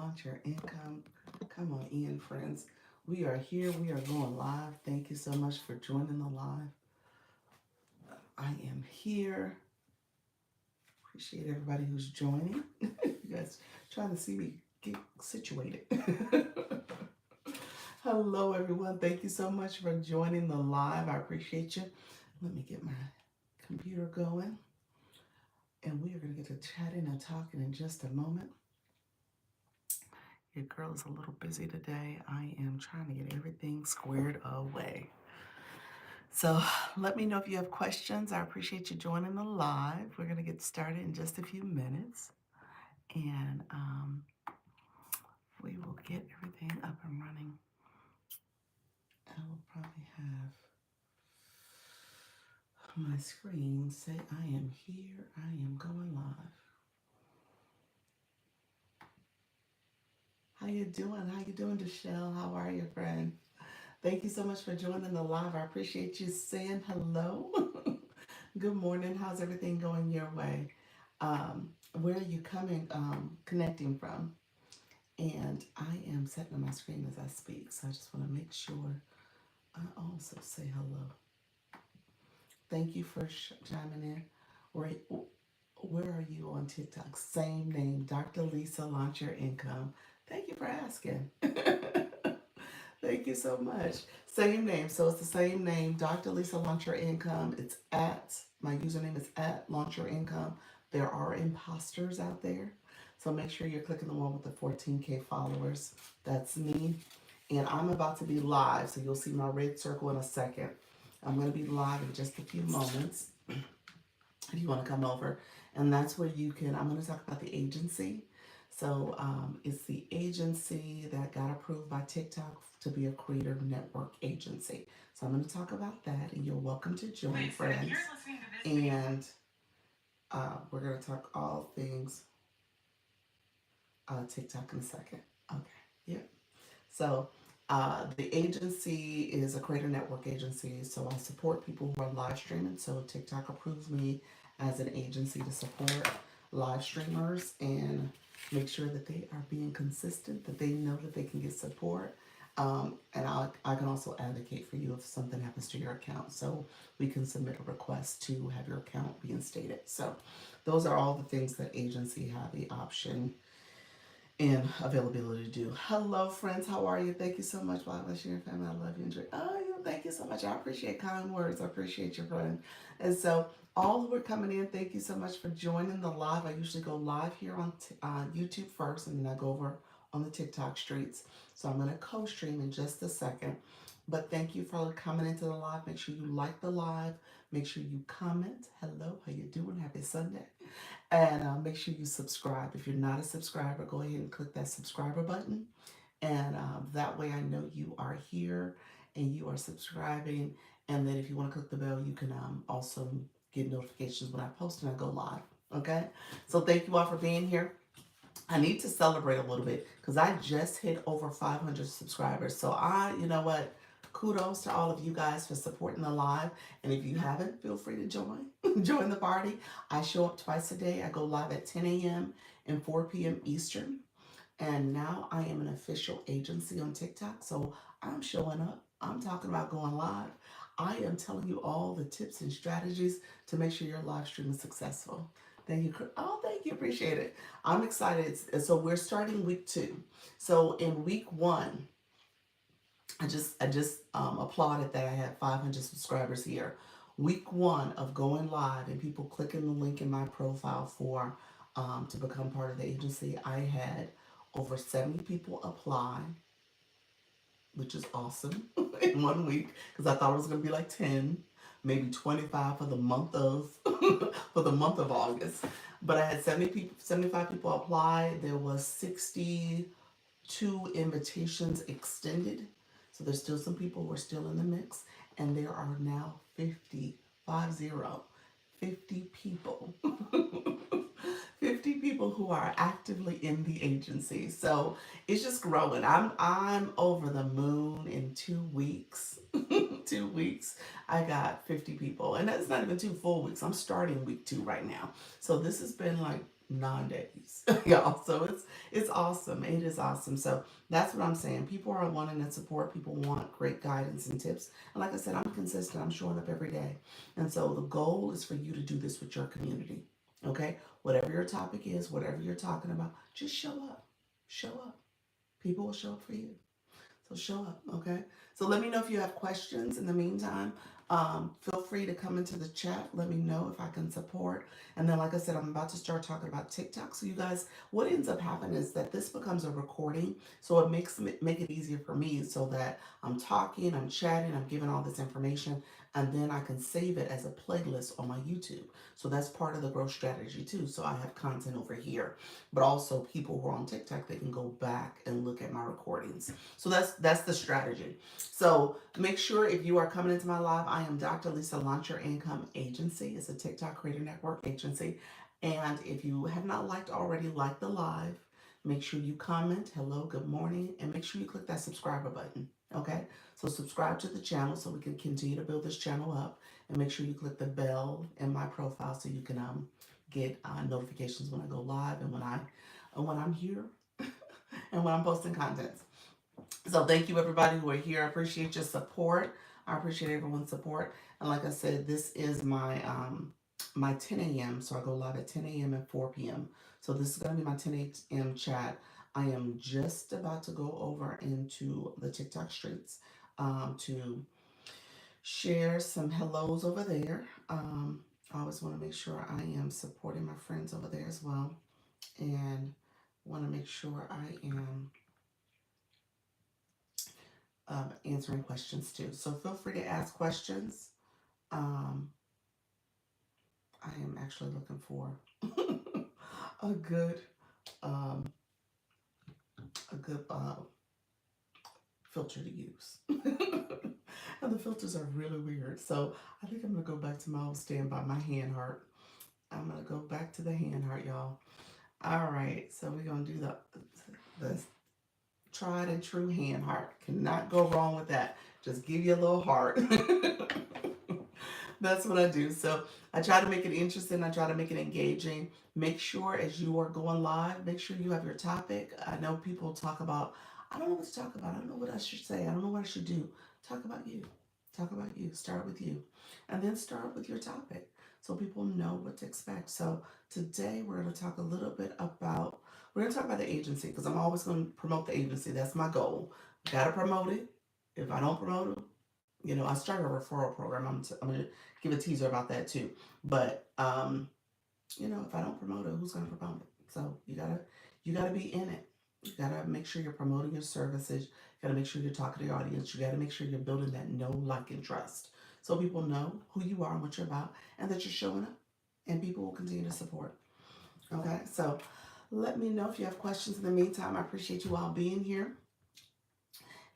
launch your income. Come on in, friends. We are here. We are going live. Thank you so much for joining the live. I am here. Appreciate everybody who's joining. You guys trying to see me get situated. Hello, everyone. Thank you so much for joining the live. I appreciate you. Let me get my computer going. And we are going to get to chatting and talking in just a moment. Your girl is a little busy today. I am trying to get everything squared away. So let me know if you have questions. I appreciate you joining the live. We're going to get started in just a few minutes. And we will get everything up and running. I will probably have my screen say, I am here. I am going live. How you doing? How you doing, Deshelle? How are you, friend? Thank you so much for joining the live. I appreciate you saying hello. Good morning. How's everything going your way? Where are you connecting from? And I am setting on my screen as I speak, so I just want to make sure I also say hello. Thank you for chiming in. Where are you on TikTok? Same name, Dr. Lisa Launch Your Income. Thank you for asking. Thank you so much. Same name. So it's the same name, Dr. Lisa Launch Your Income. My username is at Launch Your Income. There are imposters out there. So make sure you're clicking the one with the 14K followers. That's me. And I'm about to be live. So you'll see my red circle in a second. I'm going to be live in just a few moments if you want to come over. And that's where I'm going to talk about the agency. So it's the agency that got approved by TikTok to be a creator network agency. So I'm going to talk about that, and you're welcome to join, friends. And we're going to talk all things TikTok in a second. Okay, yeah. So the agency is a creator network agency. So I support people who are live streaming. So TikTok approves me as an agency to support live streamers and make sure that they are being consistent, that they know that they can get support. And I can also advocate for you if something happens to your account. So we can submit a request to have your account reinstated. So those are all the things that agency have the option and availability to do. Hello, friends. How are you? Thank you so much. God bless you and family. I love you. Enjoy. Oh, thank you so much. I appreciate kind words. I appreciate your friend. And so, all who are coming in, thank you so much for joining the live. I usually go live here on YouTube first, and then I go over on the TikTok streets. So I'm going to co-stream in just a second. But thank you for coming into the live. Make sure you like the live. Make sure you comment. Hello, how you doing? Happy Sunday. And make sure you subscribe. If you're not a subscriber, go ahead and click that subscriber button. And that way I know you are here and you are subscribing. And then if you want to click the bell, you can also get notifications when I post and I go live. Okay? So thank you all for being here. I need to celebrate a little bit because I just hit over 500 subscribers. So you know what? Kudos to all of you guys for supporting the live. And if you haven't, feel free to join. Join the party. I show up twice a day. I go live at 10 a.m. and 4 p.m. Eastern. And now I am an official agency on TikTok. So I'm showing up. I'm talking about going live. I am telling you all the tips and strategies to make sure your live stream is successful. Thank you. Oh, thank you. Appreciate it. I'm excited. So we're starting week 2. So in week 1, I just applauded that I had 500 subscribers here. Week 1 of going live and people clicking the link in my profile for to become part of the agency, I had over 70 people apply, which is awesome in 1 week because I thought it was gonna be like 10, maybe 25 for the month of for the month of August. But I had 75 people apply. There was 62 invitations extended. So there's still some people who are still in the mix, and there are now 50 people 50 people who are actively in the agency. So it's just growing. I'm over the moon in 2 weeks. 2 weeks, I got 50 people. And that's not even 2 full weeks. I'm starting week 2 right now. So this has been like non-days, y'all. So it's awesome. It is awesome. So that's what I'm saying. People are wanting to support. People want great guidance and tips. And like I said, I'm consistent. I'm showing up every day. And so the goal is for you to do this with your community. Okay? Whatever your topic is, whatever you're talking about, just show up. Show up. People will show up for you. So show up, okay? So let me know if you have questions in the meantime. Feel free to come into the chat. Let me know if I can support. And then, like I said, I'm about to start talking about TikTok. So you guys, what ends up happening is that this becomes a recording. So it make it easier for me so that I'm talking, I'm chatting, I'm giving all this information, and then I can save it as a playlist on my YouTube. So that's part of the growth strategy too. So I have content over here, but also people who are on TikTok, they can go back and look at my recordings. So that's the strategy. So make sure if you are coming into my live, I am Dr. Lisa, Launch Your Income Agency. It's a TikTok Creator Network agency. And if you have not liked already, like the live. Make sure you comment, hello, good morning, and make sure you click that subscriber button. Okay? So subscribe to the channel so we can continue to build this channel up. And make sure you click the bell in my profile so you can get notifications when I go live and when I'm here and when I'm posting content. So thank you everybody who are here. I appreciate your support. I appreciate everyone's support. And like I said, this is my 10 a.m. So I go live at 10 a.m. and 4 p.m. So this is gonna be my 10 a.m. chat. I am just about to go over into the TikTok streets to share some hellos over there. I always want to make sure I am supporting my friends over there as well, and want to make sure I am answering questions too. So feel free to ask questions. Um, I am actually looking for a good um, a good filter to use. And the filters are really weird. So I think I'm gonna go back to my old standby, my hand heart. I'm gonna go back to the hand heart, y'all. All right, so we're gonna do the tried and true hand heart. Cannot go wrong with that. Just give you a little heart. That's what I do. So I try to make it interesting. I try to make it engaging. Make sure as you are going live, make sure you have your topic. I know people talk about, I don't know what to talk about. I don't know what I should say. I don't know what I should do. Talk about you. Talk about you. Start with you. And then start with your topic so people know what to expect. So today we're going to talk a little bit about, we're going to talk about the agency because I'm always going to promote the agency. That's my goal. Got to promote it. If I don't promote it, I started a referral program. I'm going to give a teaser about that too. But, if I don't promote it, who's going to promote it? So you gotta be in it. You gotta make sure you're promoting your services. You gotta make sure you're talking to your audience. You gotta make sure you're building that know, like, and trust. So people know who you are and what you're about and that you're showing up and people will continue to support. Okay, so let me know if you have questions in the meantime. I appreciate you all being here.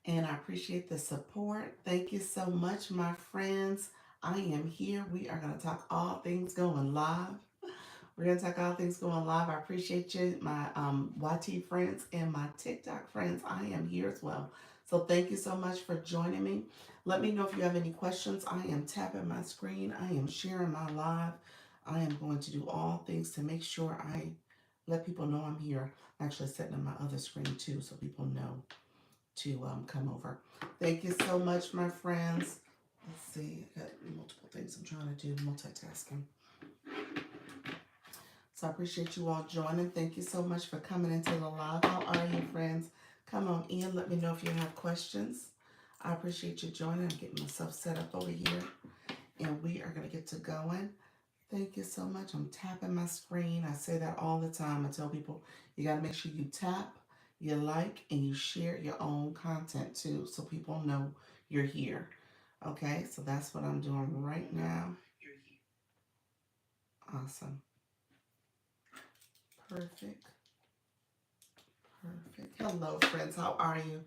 And I appreciate the support. Thank you so much, my friends. I am here. We are going to talk all things going live. We're going to talk all things going live. I appreciate you, my YT friends and my TikTok friends. I am here as well. So thank you so much for joining me. Let me know if you have any questions. I am tapping my screen. I am sharing my live. I am going to do all things to make sure I let people know I'm here. I'm actually setting up my other screen too so people know to come over. Thank you so much, my friends. Let's see, I got multiple things I'm trying to do, multitasking. So I appreciate you all joining. Thank you so much for coming into the live. How are you, friends? Come on in. Let me know if you have questions. I appreciate you joining. I'm getting myself set up over here. And we are going to get to going. Thank you so much. I'm tapping my screen. I say that all the time. I tell people, you got to make sure you tap, you like, and you share your own content too so people know you're here. Okay, so that's what I'm doing right now. Awesome. Perfect. Perfect. Hello, friends. How are you?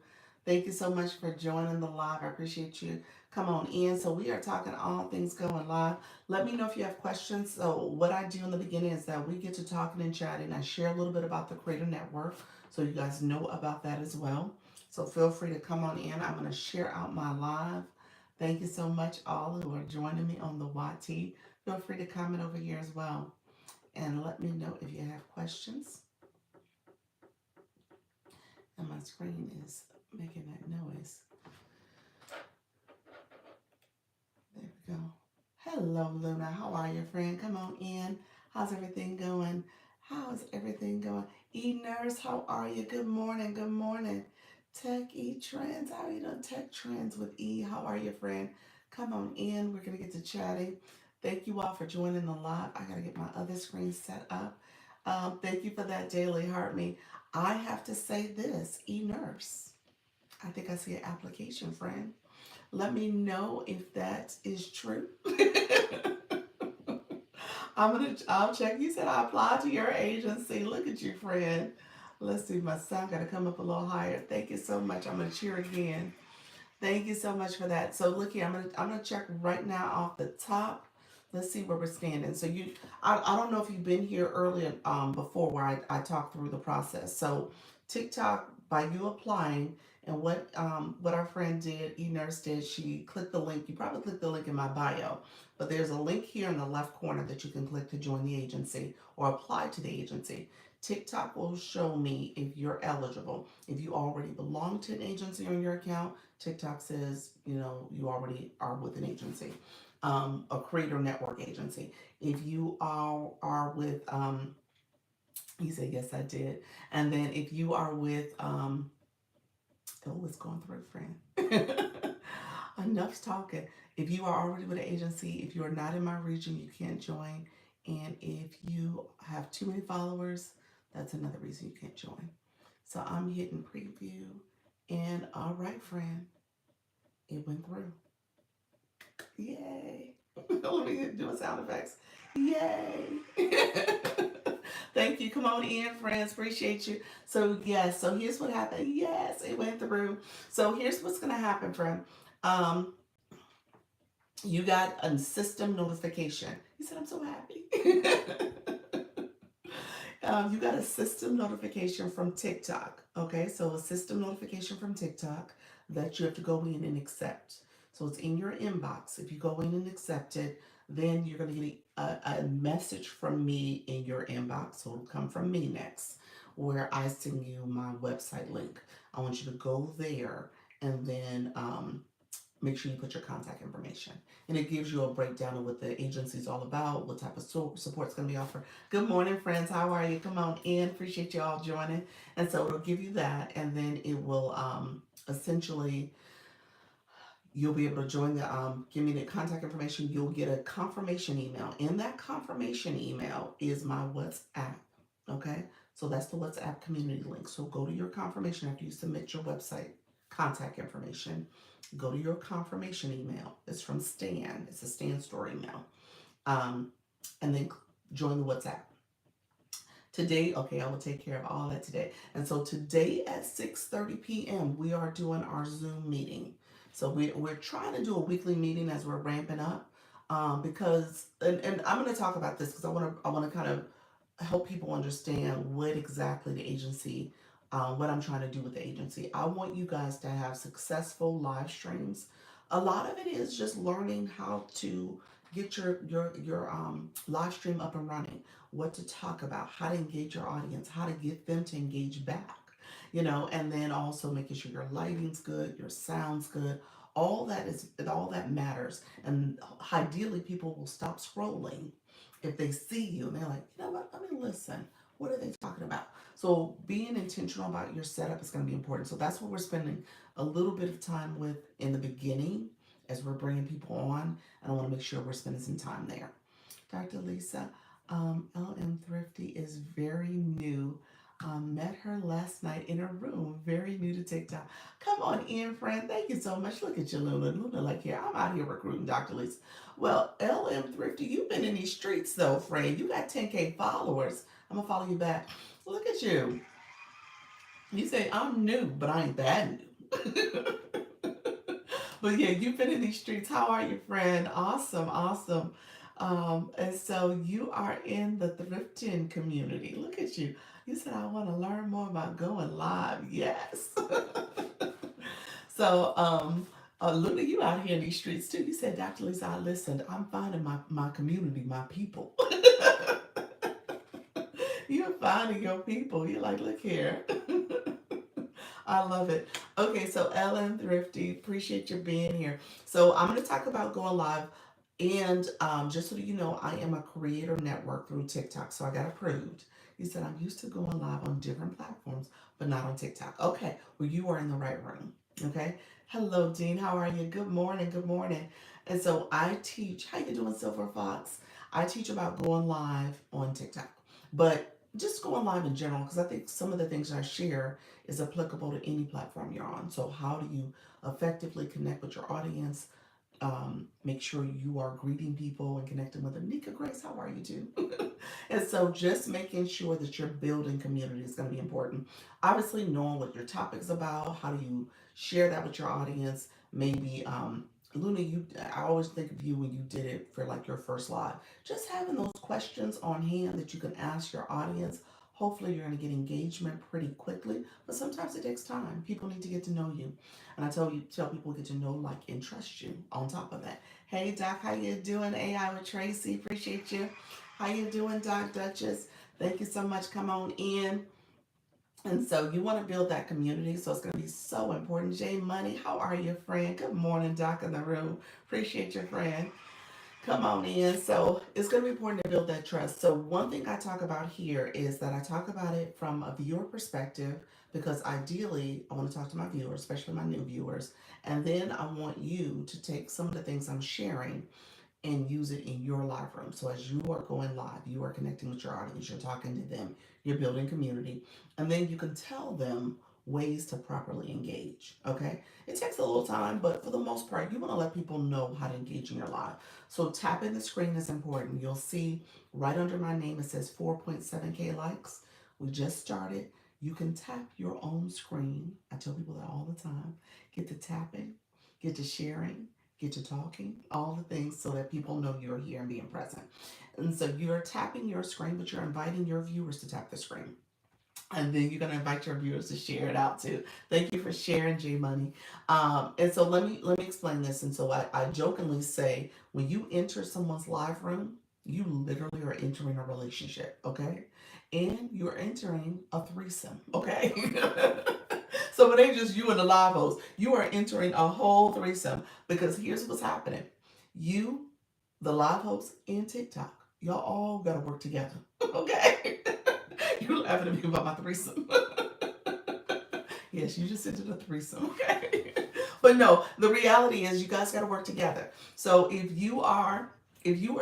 Thank you so much for joining the live. I appreciate you. Come on in. So we are talking all things going live. Let me know if you have questions. So what I do in the beginning is that we get to talking and chatting. I share a little bit about the Creator Network so you guys know about that as well. So feel free to come on in. I'm going to share out my live. Thank you so much all who are joining me on the YT. Feel free to comment over here as well. and let me know if you have questions. And my screen is making that noise. There we go. Hello, Luna. How are you, friend? Come on in. How's everything going? How's everything going? E-Nurse, how are you? Good morning. Good morning. Tech E-Trends. How are you doing? Tech Trends with E. How are you, friend? Come on in. We're going to get to chatting. Thank you all for joining the live. I got to get my other screen set up. Thank you for that daily heart me. I have to say this, E-Nurse. I think I see an application, friend. Let me know if that is true. I'll check. You said I applied to your agency. Look at you, friend. Let's see, my sound gotta come up a little higher. Thank you so much. I'm gonna cheer again. Thank you so much for that. So look here, I'm gonna check right now off the top. Let's see where we're standing. So I don't know if you've been here earlier before where I talked through the process. So TikTok, by you applying, and what our friend did, eNurse did, she clicked the link. You probably clicked the link in my bio, but there's a link here in the left corner that you can click to join the agency or apply to the agency. TikTok will show me if you're eligible. If you already belong to an agency on your account, TikTok says, you already are with an agency, a creator network agency. If you are with, he said, yes, I did. And then if you are with, oh, it's going through, friend. Enough talking. If you are already with an agency, if you are not in my region, you can't join. And if you have too many followers, that's another reason you can't join. So I'm hitting preview. And all right, friend, it went through. Yay. Let me do a sound effects. Yay. Thank you. Come on in, friends. Appreciate you. So, yes. So, here's what happened. Yes, it went through. So, here's what's going to happen, friend. Um, you got a system notification. He said, I'm so happy. You got a system notification from TikTok. Okay, so a system notification from TikTok that you have to go in and accept. So it's in your inbox. If you go in and accept it, then you're going to get a message from me in your inbox. So it'll come from me next, where I send you my website link. I want you to go there and then make sure you put your contact information. And it gives you a breakdown of what the agency is all about, what type of support is going to be offered. Good morning, friends. How are you? Come on in. Appreciate you all joining. And so it'll give you that, and then it will essentially, you'll be able to join the, give me the contact information. You'll get a confirmation email. In that confirmation email is my WhatsApp. Okay? So that's the WhatsApp community link. So go to your confirmation after you submit your website contact information. Go to your confirmation email. It's from Stan. It's a Stan Store email. And then join the WhatsApp. Today, okay, I will take care of all that today. And so today at 6:30 p.m., we are doing our Zoom meeting. So we're trying to do a weekly meeting as we're ramping up, because, and I'm going to talk about this because I want to kind of help people understand what exactly the agency, what I'm trying to do with the agency. I want you guys to have successful live streams. A lot of it is just learning how to get your live stream up and running, what to talk about, how to engage your audience, how to get them to engage back, and then also making sure your lighting's good, your sound's good. All that matters. And ideally, people will stop scrolling if they see you and they're like, you know what, let me listen. What are they talking about? So being intentional about your setup is going to be important. So that's what we're spending a little bit of time with in the beginning as we're bringing people on. And I want to make sure we're spending some time there. Dr. Lisa, LM Thrifty is very new. Met her last night in a room, very new to TikTok. Come on in, friend. Thank you so much. Look at you, Luna. Luna, like, here, I'm out here recruiting Dr. Lisa. Well, LM Thrifty, you've been in these streets, though, friend. You got 10K followers. I'm going to follow you back. Look at you. You say, I'm new, but I ain't that new. But yeah, you've been in these streets. How are you, friend? Awesome, awesome. And so you are in the thrifting community. Look at you. You said, I want to learn more about going live. Yes. So, Luna, you out here in these streets too. You said, Dr. Lisa, I listened. I'm finding my community, my people. You're finding your people. You're like, look here. I love it. Okay, so Ellen Thrifty, appreciate you being here. So I'm going to talk about going live. And just so you know, I am a creator network through TikTok. So I got approved. He said, I'm used to going live on different platforms, but not on TikTok. Okay, well, you are in the right room. Okay. Hello, Dean. How are you? Good morning. Good morning. And so I teach, how you doing, Silver Fox? I teach about going live on TikTok, but just going live in general, because I think some of the things I share is applicable to any platform you're on. So how do you effectively connect with your audience? Make sure you are greeting people and connecting with them. Nika Grace, how are you too? And so just making sure that you're building community is going to be important. Obviously, knowing what your topic's about, how do you share that with your audience? Maybe Luna, I always think of you when you did it for like your first live. Just having those questions on hand that you can ask your audience. Hopefully, you're going to get engagement pretty quickly, but sometimes it takes time. People need to get to know you. And I tell people get to know, like, and trust you on top of that. Hey Doc, how you doing? AI with Tracy, appreciate you. How you doing, Doc Duchess? Thank you so much. Come on in. And so you want to build that community, so it's going to be so important. Jay Money, how are you, friend? Good morning, Doc in the room. Appreciate your friend. Come on in. So it's going to be important to build that trust. So one thing I talk about here is that I talk about it from a viewer perspective because ideally I want to talk to my viewers, especially my new viewers. And then I want you to take some of the things I'm sharing and use it in your live room. So as you are going live, you are connecting with your audience, you're talking to them, you're building community, and then you can tell them ways to properly engage. Okay, it takes a little time, but for the most part, you want to let people know how to engage in your live. So tapping the screen is important. You'll see right under my name it says 4.7K likes. We just started. You can tap your own screen. I tell people that all the time. Get to tapping, get to sharing, get to talking, all the things so that people know you're here and being present. And so you're tapping your screen, but you're inviting your viewers to tap the screen. And then you're gonna invite your viewers to share it out too. Thank you for sharing, J Money. And so let me explain this. And so I jokingly say, when you enter someone's live room, you literally are entering a relationship, okay? And you're entering a threesome, okay? So it ain't just you and the live host. You are entering a whole threesome because here's what's happening. You, the live host, and TikTok, y'all all gotta work together, okay? You laughing at me about my threesome. Yes, you just entered a threesome, okay? But no, the reality is you guys got to work together. So if you are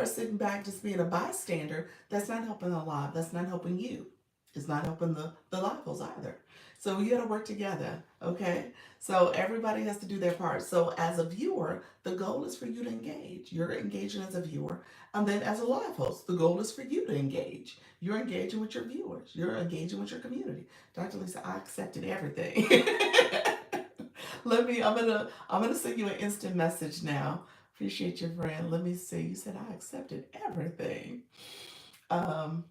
sitting back just being a bystander, that's not helping the live. That's not helping you. It's not helping the live hosts either. So we got to work together, okay? So everybody has to do their part. So as a viewer, the goal is for you to engage. You're engaging as a viewer. And then as a live host, the goal is for you to engage. You're engaging with your viewers. You're engaging with your community. Dr. Lisa, I accepted everything. I'm gonna send you an instant message now. Appreciate your friend. Let me see. You said I accepted everything. Um,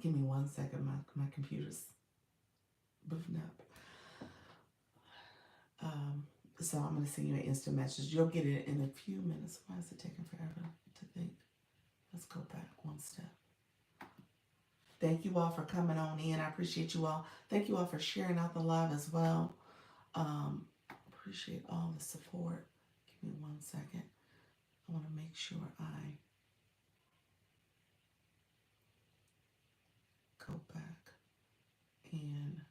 Give me 1 second. My computer's booting up. Um, so I'm gonna send you an instant message. You'll get it in a few minutes. Why is it taking forever to think? Let's go back one step. Thank you all for coming on in. I appreciate you all. Thank you all for sharing out the live as well. Appreciate all the support. Give me 1 second. I want to make sure I go back and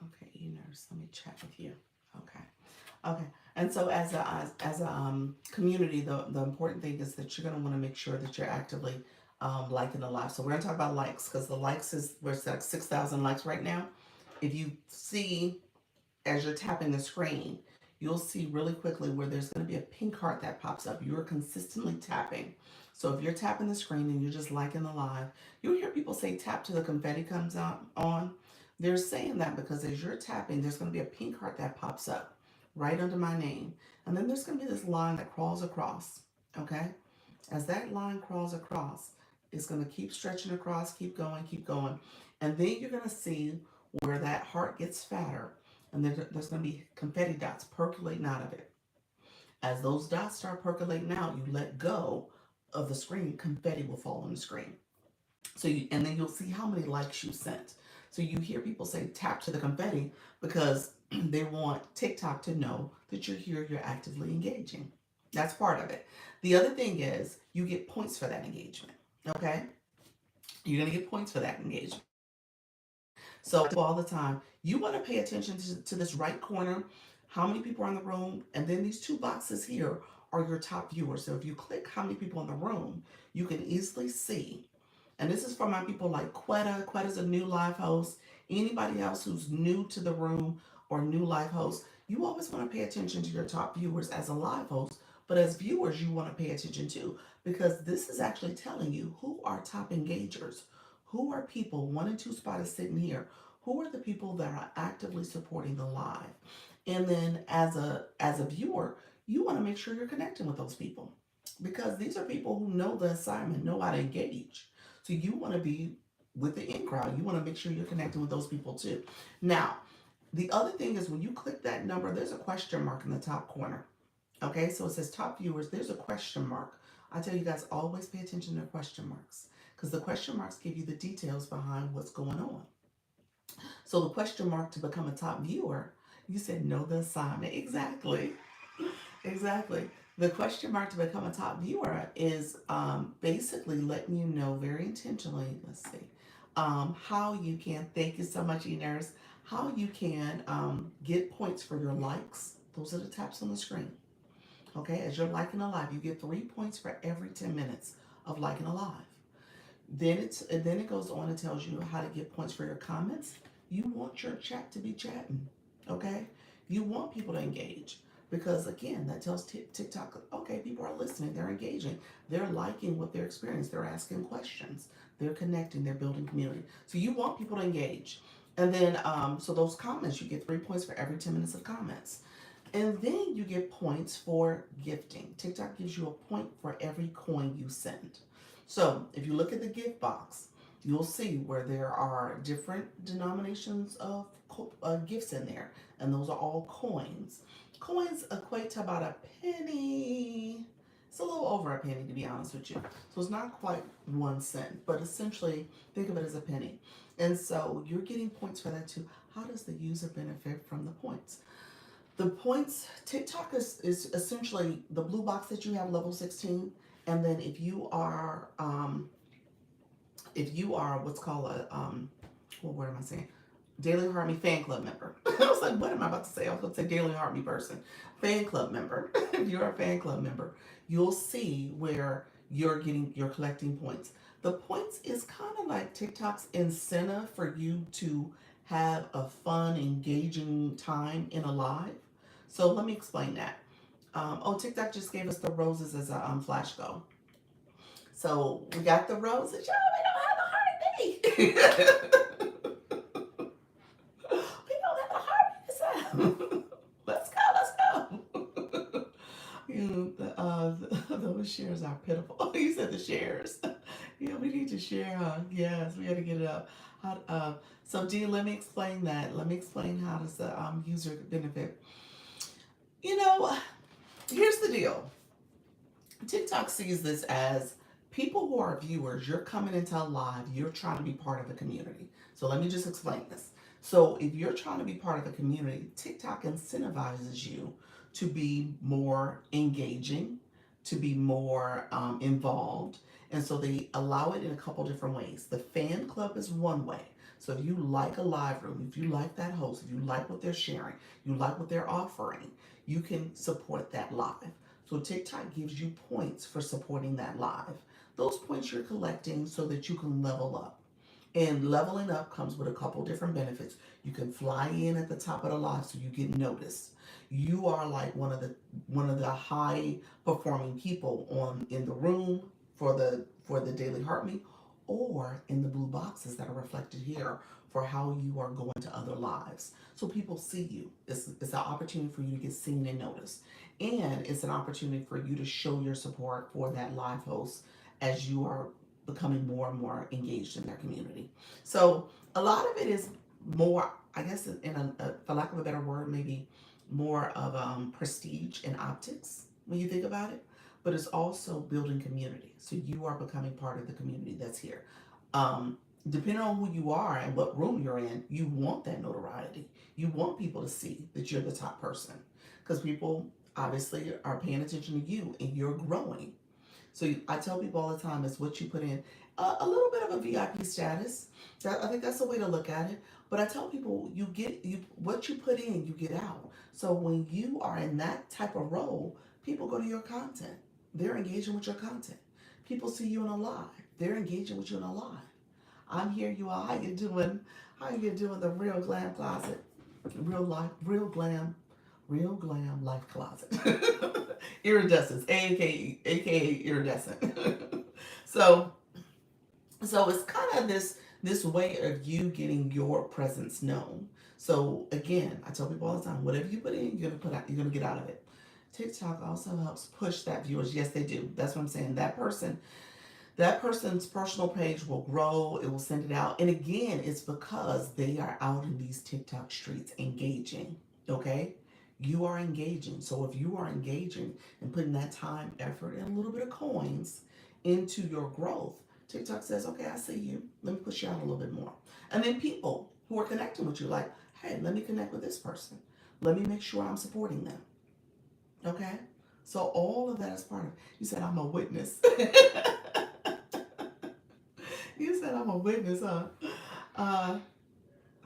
okay, e-nurse. Let me chat with you. Okay. Okay. And so as a community, the important thing is that you're going to want to make sure that you're actively liking the live. So we're going to talk about likes because the likes we're at like 6,000 likes right now. If you see as you're tapping the screen, you'll see really quickly where there's going to be a pink heart that pops up. You're consistently tapping. So if you're tapping the screen and you're just liking the live, you'll hear people say tap till the confetti comes out on. They're saying that because as you're tapping, there's going to be a pink heart that pops up right under my name. And then there's going to be this line that crawls across. Okay? As that line crawls across, it's going to keep stretching across, keep going, keep going. And then you're going to see where that heart gets fatter. and there's going to be confetti dots percolating out of it. As those dots start percolating out, you let go of the screen, confetti will fall on the screen. And then you'll see how many likes you sent. So you hear people say tap to the confetti because they want TikTok to know that you're here, you're actively engaging. That's part of it. The other thing is you get points for that engagement. Okay? You're going to get points for that engagement. So all the time, you want to pay attention to this right corner, how many people are in the room, and then these two boxes here are your top viewers. So if you click how many people in the room, you can easily see. And this is for my people like Quetta. Quetta's a new live host. Anybody else who's new to the room or new live host, you always want to pay attention to your top viewers as a live host. But as viewers, you want to pay attention too, because this is actually telling you who are top engagers, who are people, one and two spot is sitting here, who are the people that are actively supporting the live. And then as a viewer, you want to make sure you're connecting with those people because these are people who know the assignment, know how to engage. So you want to be with the in crowd. You want to make sure you're connecting with those people too. Now, the other thing is when you click that number, there's a question mark in the top corner. Okay, so it says top viewers, there's a question mark. I tell you guys, always pay attention to question marks because the question marks give you the details behind what's going on. So the question mark to become a top viewer, you said know the assignment. Exactly. Exactly. The question mark to become a top viewer is basically letting you know very intentionally, let's see, how you can, thank you so much, E-Nurse, how you can get points for your likes. Those are the taps on the screen. Okay, as you're liking a live, you get 3 points for every 10 minutes of liking a live. Then it goes on and tells you how to get points for your comments. You want your chat to be chatting, okay? You want people to engage because again, that tells TikTok, okay, people are listening, they're engaging, they're liking what they're experiencing, they're asking questions, they're connecting, they're building community. So you want people to engage, and then so those comments, you get 3 points for every 10 minutes of comments. And then you get points for gifting. TikTok gives you a point for every coin you send. So if you look at the gift box, you'll see where there are different denominations of gifts in there, and those are all coins. Coins equate to about a penny. It's a little over a penny, to be honest with you. So it's not quite 1 cent, but essentially think of it as a penny. And so you're getting points for that too. How does the user benefit from the points? The points, TikTok is essentially the blue box that you have, level 16. And then if you are what's called a what word am I saying? Daily Harmony fan club member. I was like, what am I about to say? I was going to say Daily Harmony person. Fan club member. If you're a fan club member, you'll see where you're collecting points. The points is kind of like TikTok's incentive for you to have a fun, engaging time in a live. So let me explain that. TikTok just gave us the roses as a flash go. So we got the roses. Y'all, we don't have a heartbeat. We don't have a heartbeat sound. Let's go. Those shares are pitiful. You said the shares. Yeah, we need to share. Yes, we got to get it up. So, Dee, let me explain that. Let me explain how does the user benefit. You know, here's the deal. TikTok sees this as people who are viewers, you're coming into a live, you're trying to be part of a community. So let me just explain this. So if you're trying to be part of a community, TikTok incentivizes you to be more engaging, to be more involved. And so they allow it in a couple different ways. The fan club is one way. So if you like a live room, if you like that host, if you like what they're sharing, you like what they're offering, you can support that live. So TikTok gives you points for supporting that live. Those points you're collecting so that you can level up. And leveling up comes with a couple different benefits. You can fly in at the top of the live so you get noticed. You are like one of the high performing people on in the room for the daily heartbeat or in the blue boxes that are reflected here for how you are going to other lives. So people see you. It's an opportunity for you to get seen and noticed. And it's an opportunity for you to show your support for that live host as you are becoming more and more engaged in their community. So a lot of it is more, I guess, in for lack of a better word, maybe more of prestige and optics when you think about it. But it's also building community. So you are becoming part of the community that's here. Um, Depending on who you are and what room you're in, you want that notoriety. You want people to see that you're the top person because people obviously are paying attention to you and you're growing. So I tell people all the time, it's what you put in. A little bit of a VIP status. I think that's the way to look at it. But I tell people, you what you put in, you get out. So when you are in that type of role, people go to your content. They're engaging with your content. People see you in a live. They're engaging with you in a live. I'm here, you all. How you doing? How you doing? The real glam closet, real life, real glam life closet. Iridescence, aka iridescent. so so it's kind of this way of you getting your presence known. So again, I tell people all the time, whatever you put in, you're gonna put out, you're gonna get out of it. TikTok also helps push that viewers. Yes, they do. That's what I'm saying. That person's personal page will grow, it will send it out. And again, it's because they are out in these TikTok streets engaging. Okay? You are engaging. So if you are engaging and putting that time, effort, and a little bit of coins into your growth, TikTok says, okay, I see you. Let me push you out a little bit more. And then people who are connecting with you, like, hey, let me connect with this person. Let me make sure I'm supporting them. Okay? So all of that is part of it. You said I'm a witness. You said I'm a witness, huh? Uh,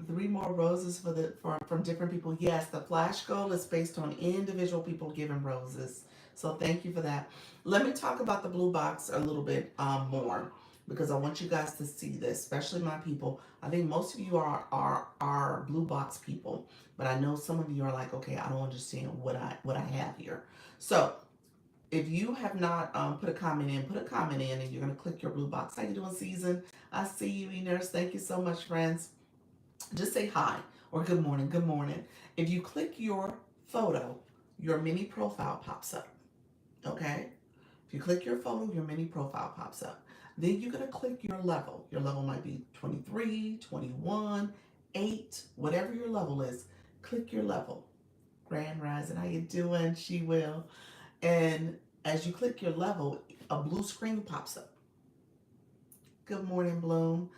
three more roses from different people. Yes, the flash goal is based on individual people giving roses. So thank you for that. Let me talk about the blue box a little bit more because I want you guys to see this, especially my people. I think most of you are blue box people, but I know some of you are like, okay, I don't understand what I have here. So if you have not put a comment in, put a comment in, and you're gonna click your blue box. How you doing, Season? I see you, E-Nurse. Thank you so much, friends. Just say hi or good morning. Good morning. If you click your photo, your mini profile pops up. Okay. If you click your photo, your mini profile pops up. Then you're gonna click your level. Your level might be 23, 21, 8, whatever your level is. Click your level. Grand Rising, how you doing? She will. And as you click your level, a blue screen pops up. Good morning, Bloom.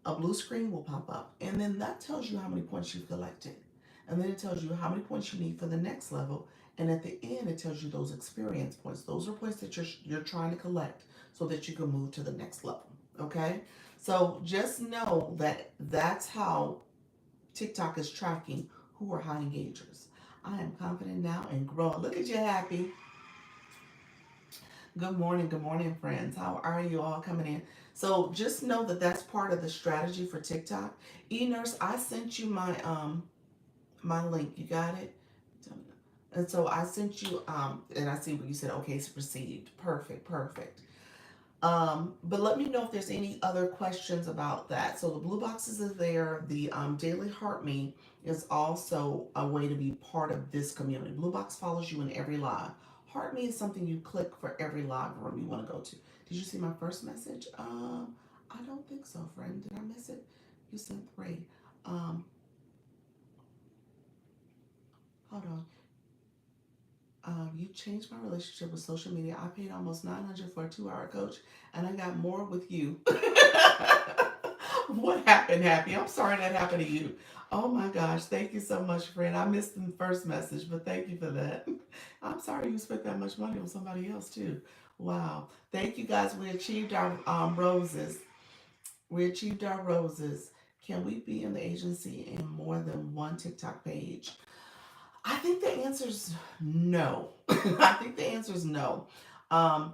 A blue screen will pop up. And then that tells you how many points you've collected. And then it tells you how many points you need for the next level. And at the end, it tells you those experience points. Those are points that you're trying to collect so that you can move to the next level. Okay? So just know that that's how TikTok is tracking who are high engagers. I am confident now and growing. Look at you, happy. Good morning, friends. How are you all coming in? So just know that that's part of the strategy for TikTok. E-Nurse, I sent you my link. You got it? And so I sent you and I see what you said. Okay, it's received. Perfect, perfect. But let me know if there's any other questions about that. So the blue boxes is there. The daily heart me is also a way to be part of this community. Blue box follows you in every live. Heart me is something you click for every live room you want to go to. Did you see my first message? I don't think so, friend. Did I miss it? You sent three. Um, Hold on. You changed my relationship with social media. I paid almost 900 for a 2 hour coach, and I got more with you. What happened, Happy? I'm sorry that happened to you. Oh my gosh, thank you so much, friend. I missed the first message, but thank you for that. I'm sorry you spent that much money on somebody else too. Wow. Thank you guys. We achieved our roses. We achieved our roses. Can we be in the agency in more than one TikTok page? I think the answer is no. I think the answer is no. Um,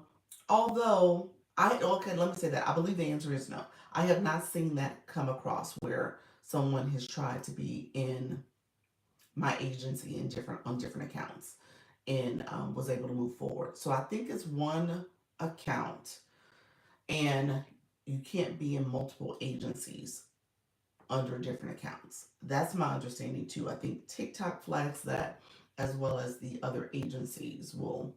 Although okay, let me say that I believe the answer is no. I have not seen that come across where someone has tried to be in my agency in different on different accounts and was able to move forward. So I think it's one account, and you can't be in multiple agencies under different accounts. That's my understanding too. I think TikTok flags that, as well as the other agencies will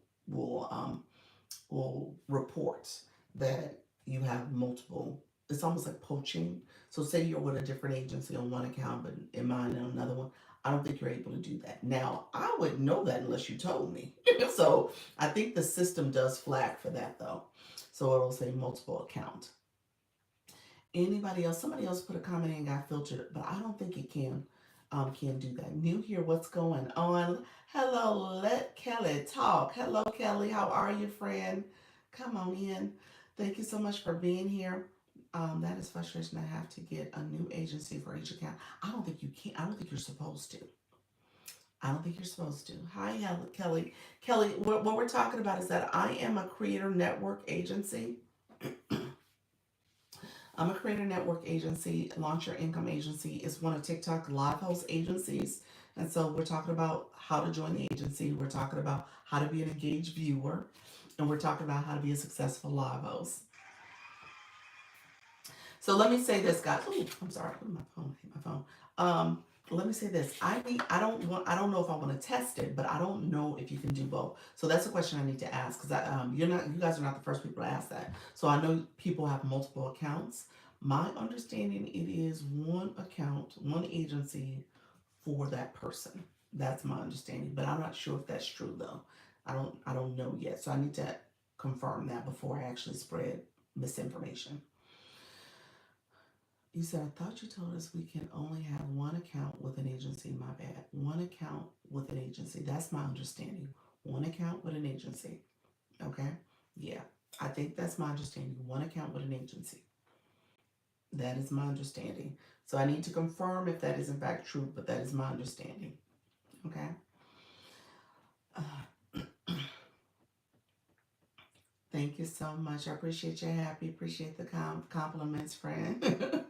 report that you have multiple it's almost like poaching. So say you're with a different agency on one account, but in mine on another one. I don't think you're able to do that. Now, I wouldn't know that unless you told me. So I think the system does flag for that though. So it'll say multiple account. Anybody else? Somebody else put a comment and got filtered, but I don't think it can do that. New here, what's going on? Hello, let Kelly talk. Hello, Kelly. How are you, friend? Come on in. Thank you so much for being here. That is frustration. I have to get a new agency for each account. I don't think you can. I don't think you're supposed to. I don't think you're supposed to. Hi, Kelly. Kelly, what we're talking about is that I am a creator network agency. I'm a creator network agency. Launch Your Income Agency is one of TikTok live host agencies. And so we're talking about how to join the agency. We're talking about how to be an engaged viewer. And we're talking about how to be a successful live host. So let me say this, guys. Oh, I'm sorry. My phone hit my phone. Let me say this. I don't know if I want to test it, but I don't know if you can do both. So that's a question I need to ask because you guys are not the first people to ask that. So I know people have multiple accounts. My understanding it is one account, one agency for that person. That's my understanding, but I'm not sure if that's true though. I don't know yet. So I need to confirm that before I actually spread misinformation. You said, I thought you told us we can only have one account with an agency. My bad. One account with an agency. That's my understanding. One account with an agency. Okay? Yeah. I think that's my understanding. One account with an agency. That is my understanding. So I need to confirm if that is in fact true, but that is my understanding. Okay? Uh, thank you so much. I appreciate your happy. Appreciate the compliments, friend.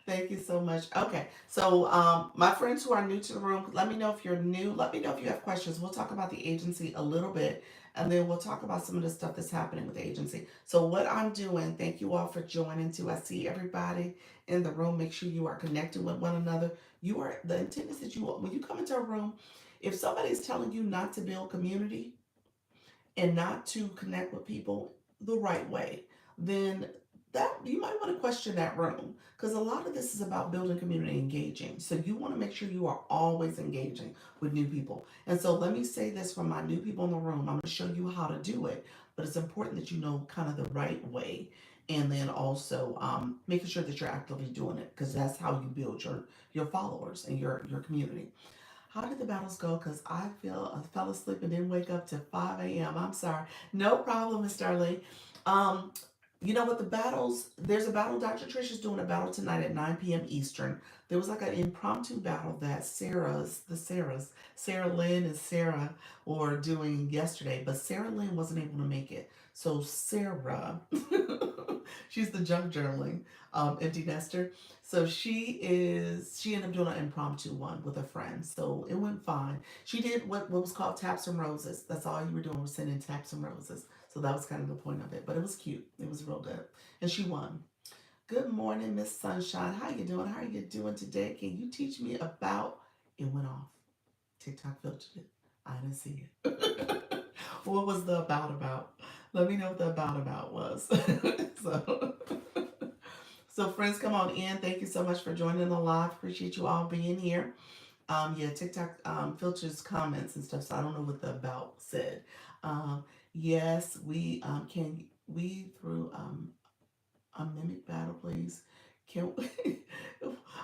Thank you so much. Okay, so my friends who are new to the room, let me know if you're new. Let me know if you have questions. We'll talk about the agency a little bit, and then we'll talk about some of the stuff that's happening with the agency. So what I'm doing, thank you all for joining too. I see everybody in the room. Make sure you are connected with one another. The intent is that when you come into a room, if somebody is telling you not to build community, and not to connect with people the right way, then that you might want to question that room because a lot of this is about building community, engaging. So you want to make sure you are always engaging with new people. And so let me say this for my new people in the room. I'm going to show you how to do it, but it's important that you know kind of the right way. And then also making sure that you're actively doing it because that's how you build your followers and your community. How did the battles go? Because I fell asleep and didn't wake up till 5 a.m. I'm sorry. No problem, Miss Darlene. Um, you know what? There's a battle. Dr. Trish is doing a battle tonight at 9 p.m. Eastern. There was like an impromptu battle that Sarah Lynn and Sarah were doing yesterday, but Sarah Lynn wasn't able to make it. So Sarah, she's the junk journaling empty nester. So she ended up doing an impromptu one with a friend. So it went fine. She did what was called taps and roses. That's all you were doing was sending taps and roses. So that was kind of the point of it. But it was cute. It was real good. And she won. Good morning, Miss Sunshine. How you doing? How are you doing today? Can you teach me about it went off? TikTok filtered it. I didn't see it. What was the about? Let me know what the about was. so So, friends, come on in. Thank you so much for joining the live. Appreciate you all being here. Yeah, TikTok filters comments and stuff, so I don't know what the about said. Yes, we can we through a mimic battle, please. Can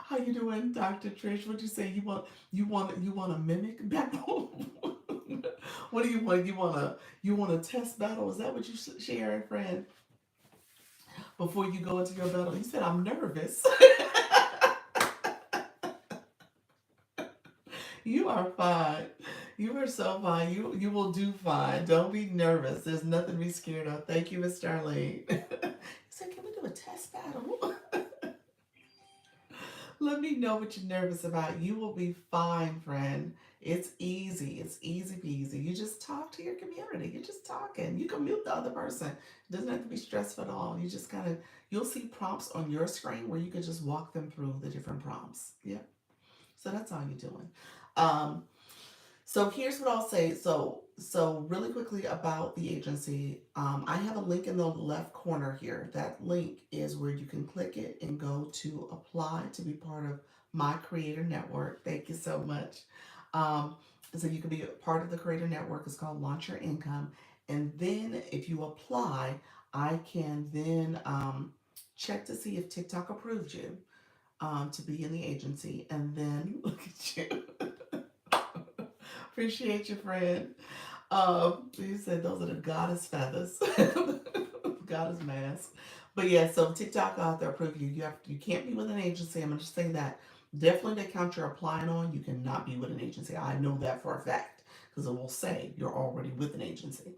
how you doing, Dr. Trish? What you say? You want a mimic battle? What do you want? You want a test battle? Is that what you sharing, friend? Before you go into your battle, you said I'm nervous. You are fine. You are so fine. You will do fine. Don't be nervous. There's nothing to be scared of. Thank you, Miss Darlene. He said, "Can we do a test battle?" Let me know what you're nervous about. You will be fine, friend. It's easy. It's easy peasy. You just talk to your community. You're just talking. You can mute the other person. It doesn't have to be stressful at all. You just kind of you'll see prompts on your screen where you can just walk them through the different prompts. Yeah. So that's all you're doing. Um, so here's what I'll say. So So really quickly about the agency, I have a link in the left corner here. That link is where you can click it and go to apply to be part of my creator network. Thank you so much. Um, so you can be a part of the creator network. It's called Launch Your Income. And then if you apply, I can then check to see if TikTok approved you to be in the agency. And then look at you. Appreciate you, friend. You said those are the goddess feathers, goddess mask. But yeah, so TikTok out there approve you. You can't be with an agency. I'm gonna just say that. Definitely the account you're applying on, you cannot be with an agency. I know that for a fact because it will say you're already with an agency.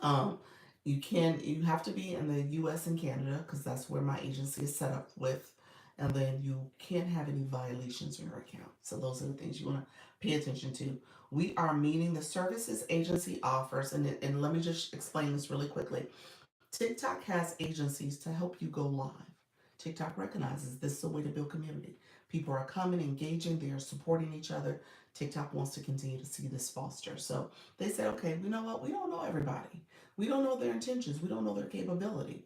Um, you have to be in the U.S. and Canada because that's where my agency is set up with, and then you can't have any violations in your account. So those are the things you want to pay attention to. We are meeting the services agency offers, and let me just explain this really quickly. TikTok has agencies to help you go live. TikTok recognizes this is a way to build community. People are coming, engaging, they are supporting each other. TikTok wants to continue to see this foster. So they say, okay, you know what? We don't know everybody. We don't know their intentions. We don't know their capability.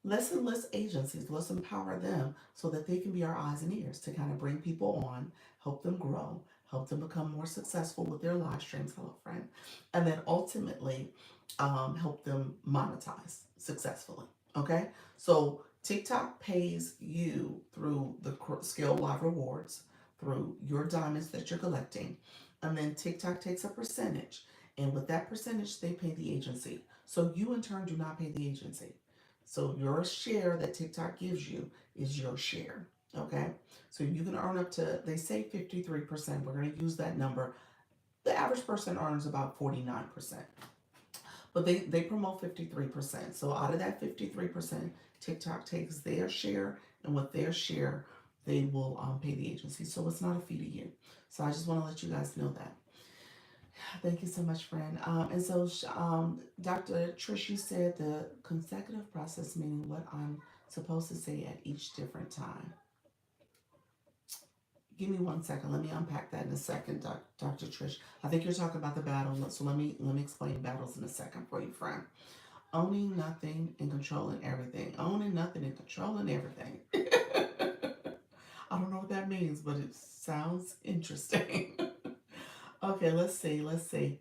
Let's enlist agencies. Let's empower them so that they can be our eyes and ears to kind of bring people on, help them grow, help them become more successful with their live streams. Hello, friend. And then ultimately help them monetize successfully. Okay. So TikTok pays you through the Scale Live rewards, through your diamonds that you're collecting. And then TikTok takes a percentage. And with that percentage, they pay the agency. So you, in turn, do not pay the agency. So your share that TikTok gives you is your share. Okay. So you can earn up to, they say 53%. We're going to use that number. The average person earns about 49%. But they promote 53%. So out of that 53%, TikTok takes their share, and with their share, they will pay the agency. So it's not a fee to you. So I just want to let you guys know that. Thank you so much, friend. And so, Dr. Trish, you said the consecutive process, meaning what I'm supposed to say at each different time. Give me 1 second. Let me unpack that in a second, Dr. Trish. I think you're talking about the battle. So let me explain battles in a second for you, friend. Owning nothing and controlling everything. Owning nothing and controlling everything. I don't know what that means, but it sounds interesting. Okay, let's see. Let's see.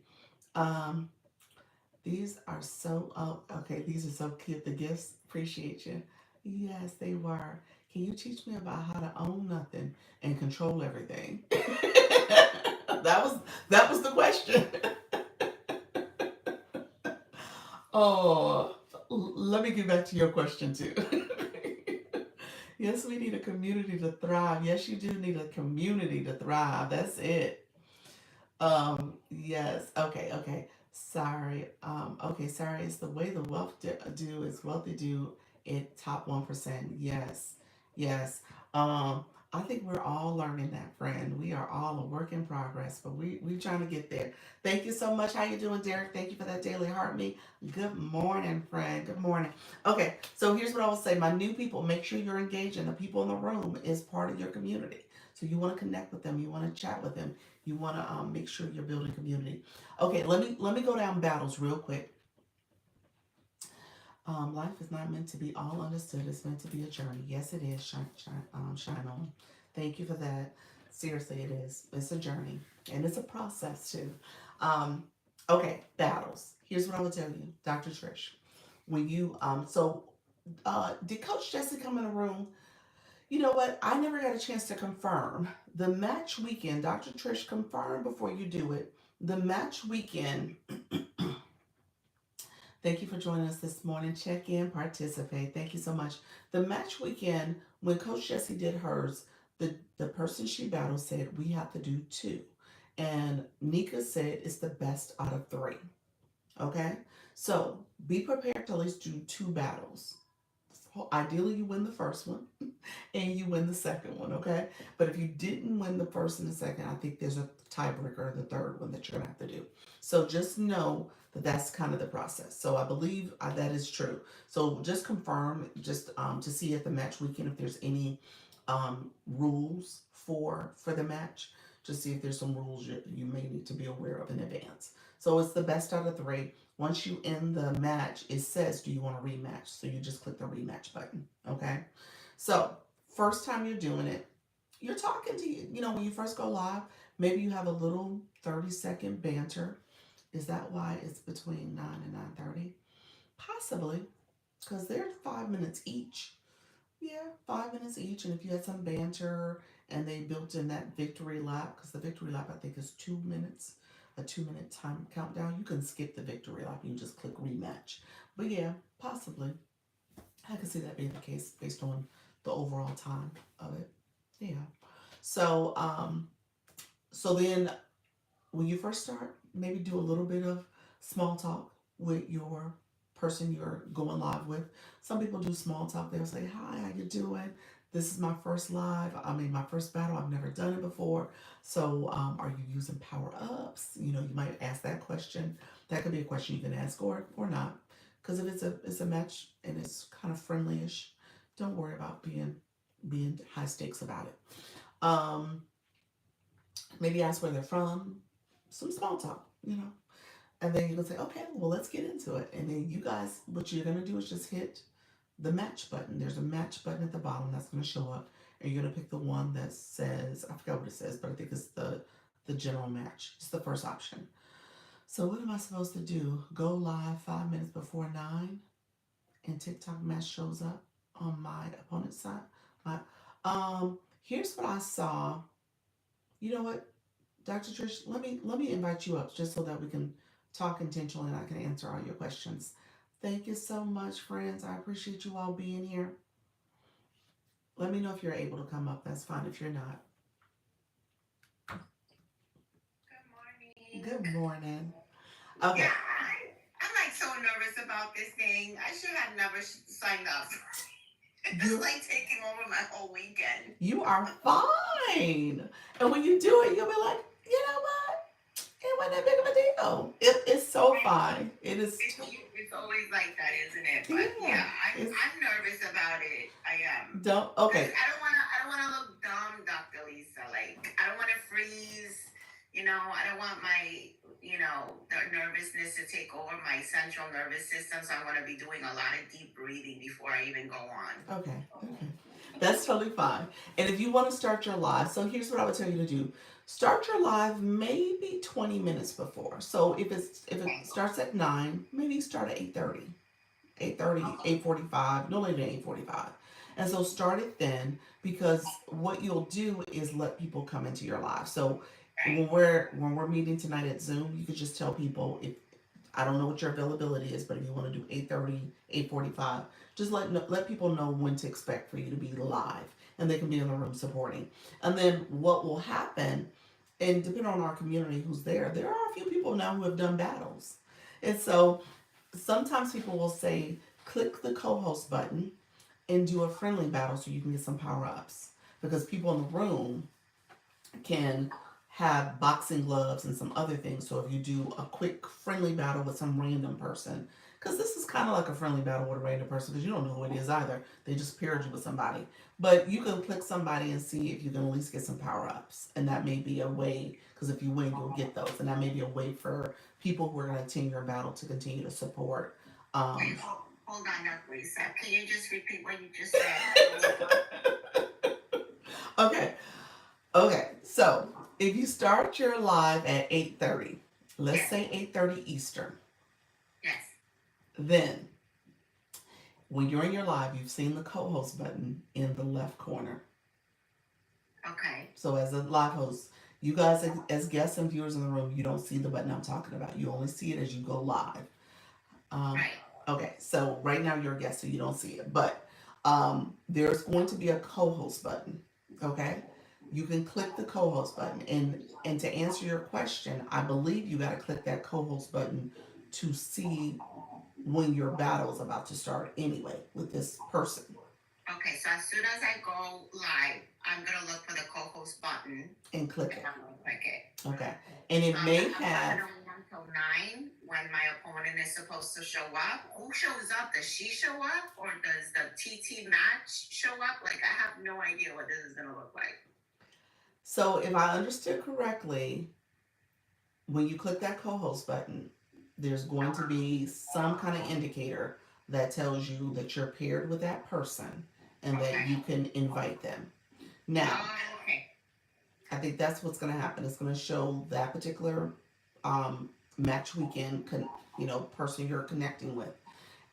Um, These are so, oh, okay, these are so cute. The gifts, appreciate you. Yes, they were. Can you teach me about how to own nothing and control everything? That was the question. Oh, let me get back to your question too. Yes, we need a community to thrive. Yes, you do need a community to thrive. That's it. Yes. Okay. Okay. Sorry. Okay. Sorry. It's the way the wealth do is wealthy do it top 1%. Yes. Yes. Um, I think we're all learning that, friend. We are all a work in progress, but we trying to get there. Thank you so much. How you doing, Derek? Thank you for that daily heart me. Good morning, friend. Good morning. Okay. So here's what I will say. My new people, make sure you're engaging. The people in the room is part of your community. So you want to connect with them. You want to chat with them. You want to make sure you're building community. Okay, let me go down battles real quick. Life is not meant to be all understood. It's meant to be a journey. Yes, it is. Shine on. Thank you for that. Seriously, it is. It's a journey, and it's a process too. Um, okay, battles. Here's what I will tell you, Dr. Trish. When you did Coach Jesse come in the room? You know what? I never got a chance to confirm. The match weekend, Dr. Trish, confirm before you do it. The match weekend, thank you for joining us this morning. Check in, participate. Thank you so much. The match weekend, when Coach Jessie did hers, the person she battled said, we have to do two. And Nika said it's the best out of three. Okay? So be prepared to at least do two battles. Ideally, you win the first one and you win the second one, okay? But if you didn't win the first and the second, I think there's a tiebreaker, the third one that you're gonna have to do. So just know that that's kind of the process. So I believe that is true. So just confirm, just to see at the match weekend if there's any rules for the match. Just see if there's some rules you may need to be aware of in advance. So it's the best out of three. Once you end the match, it says, do you want to rematch? So you just click the rematch button. Okay. So, first time you're doing it, you're talking to you. You know, when you first go live, maybe you have a little 30-second banter. Is that why it's between 9 and 9:30? Possibly, because they're 5 minutes each. Yeah, 5 minutes each. And if you had some banter and they built in that victory lap, because the victory lap I think is 2 minutes, a 2 minute time countdown, you can skip the victory lap. You can just click rematch. But yeah, possibly. I can see that being the case based on the overall time of it. Yeah. So, so then when you first start, maybe do a little bit of small talk with your person you're going live with. Some people do small talk. They'll say, "Hi, how you doing? This is my first live. I mean, my first battle. I've never done it before. So, are you using power ups? You know, you might ask that question. That could be a question you can ask, or not. Because if it's a match and it's kind of friendly-ish, don't worry about being high stakes about it. Um, Maybe ask where they're from, some small talk, you know. And then you can say, okay, well, let's get into it. And then you guys, what you're going to do is just hit the match button. There's a match button at the bottom that's going to show up. And you're going to pick the one that says, I forgot what it says, but I think it's the general match. It's the first option. So what am I supposed to do? Go live 5 minutes before 9 and TikTok match shows up on my opponent's side. My, here's what I saw. You know what? Dr. Trish, let me invite you up just so that we can talk intentionally and I can answer all your questions. Thank you so much, friends. I appreciate you all being here. Let me know if you're able to come up. That's fine if you're not. Morning. Good morning. Yeah, Okay. I'm like so nervous about this thing. I should have never signed up. It's You like taking over my whole weekend. you are fine. And when you do it, you'll be like, you know what? It wasn't that big of a deal. It's so fine. It is. It's always like that, isn't it? But Yeah. yeah, It's I'm nervous about it. I am. don't. Cause Okay. I don't wanna look dumb, Dr. Lisa. Like I don't wanna freeze. I don't want my the nervousness to take over my central nervous system. So I want to be doing a lot of deep breathing before I even go on. Okay. Okay. That's totally fine. And if you want to start your live, so here's what I would tell you to do. Start your live maybe 20 minutes before. So if it Okay. starts at 9, maybe start at 8:30. 8:30, Okay. 8:45, no later than 8:45. And so start it then because what you'll do is let people come into your live. So Right. when we're meeting tonight at Zoom, you could just tell people if I don't know what your availability is, but if you want to do 8:30, 8:45, just let people know when to expect for you to be live and they can be in the room supporting. And then what will happen, and depending on our community who's there are a few people now who have done battles. And so sometimes people will say, click the co host button and do a friendly battle so you can get some power ups. Because people in the room can have boxing gloves and some other things. So if you do a quick friendly battle with some random person, because this is kind of like a friendly battle with a random person because you don't know who it is either. They just paired you with somebody. But you can click somebody and see if you can at least get some power ups. And that may be a way, because if you win, you'll get those. And that may be a way for people who are going to attend your battle to continue to support. Wait, Um, hold on, Dr. Lisa. Can you just repeat what you just said? okay. Okay. So if you start your live at 8:30, let's Yes. say 8:30 Eastern. Yes. Then, when you're in your live, you've seen the co host button in the left corner. Okay. So, as a live host, you guys, as guests and viewers in the room, you don't see the button I'm talking about. You only see it as you go live. Um, Right. okay, so right now you're a guest, so you don't see it. But there's going to be a co host button. Okay? You can click the co host button. And to answer your question, I believe you got to click that co host button to see when your battle is about to start anyway with this person Okay. So as soon as I go live, I'm gonna look for the co-host button and click and it. I'm gonna click it. Okay. And it And may I'm have, gonna wait until 9 when my opponent is supposed to show up. Who shows up? Does she show up, or does the TT match show up? Like I have no idea what this is gonna look like. so if I understood correctly, when you click that co-host button, there's going to be some kind of indicator that tells you that you're paired with that person and that Okay. you can invite them. Now, Oh, okay. I think that's what's going to happen. It's going to show that particular match weekend, person you're connecting with,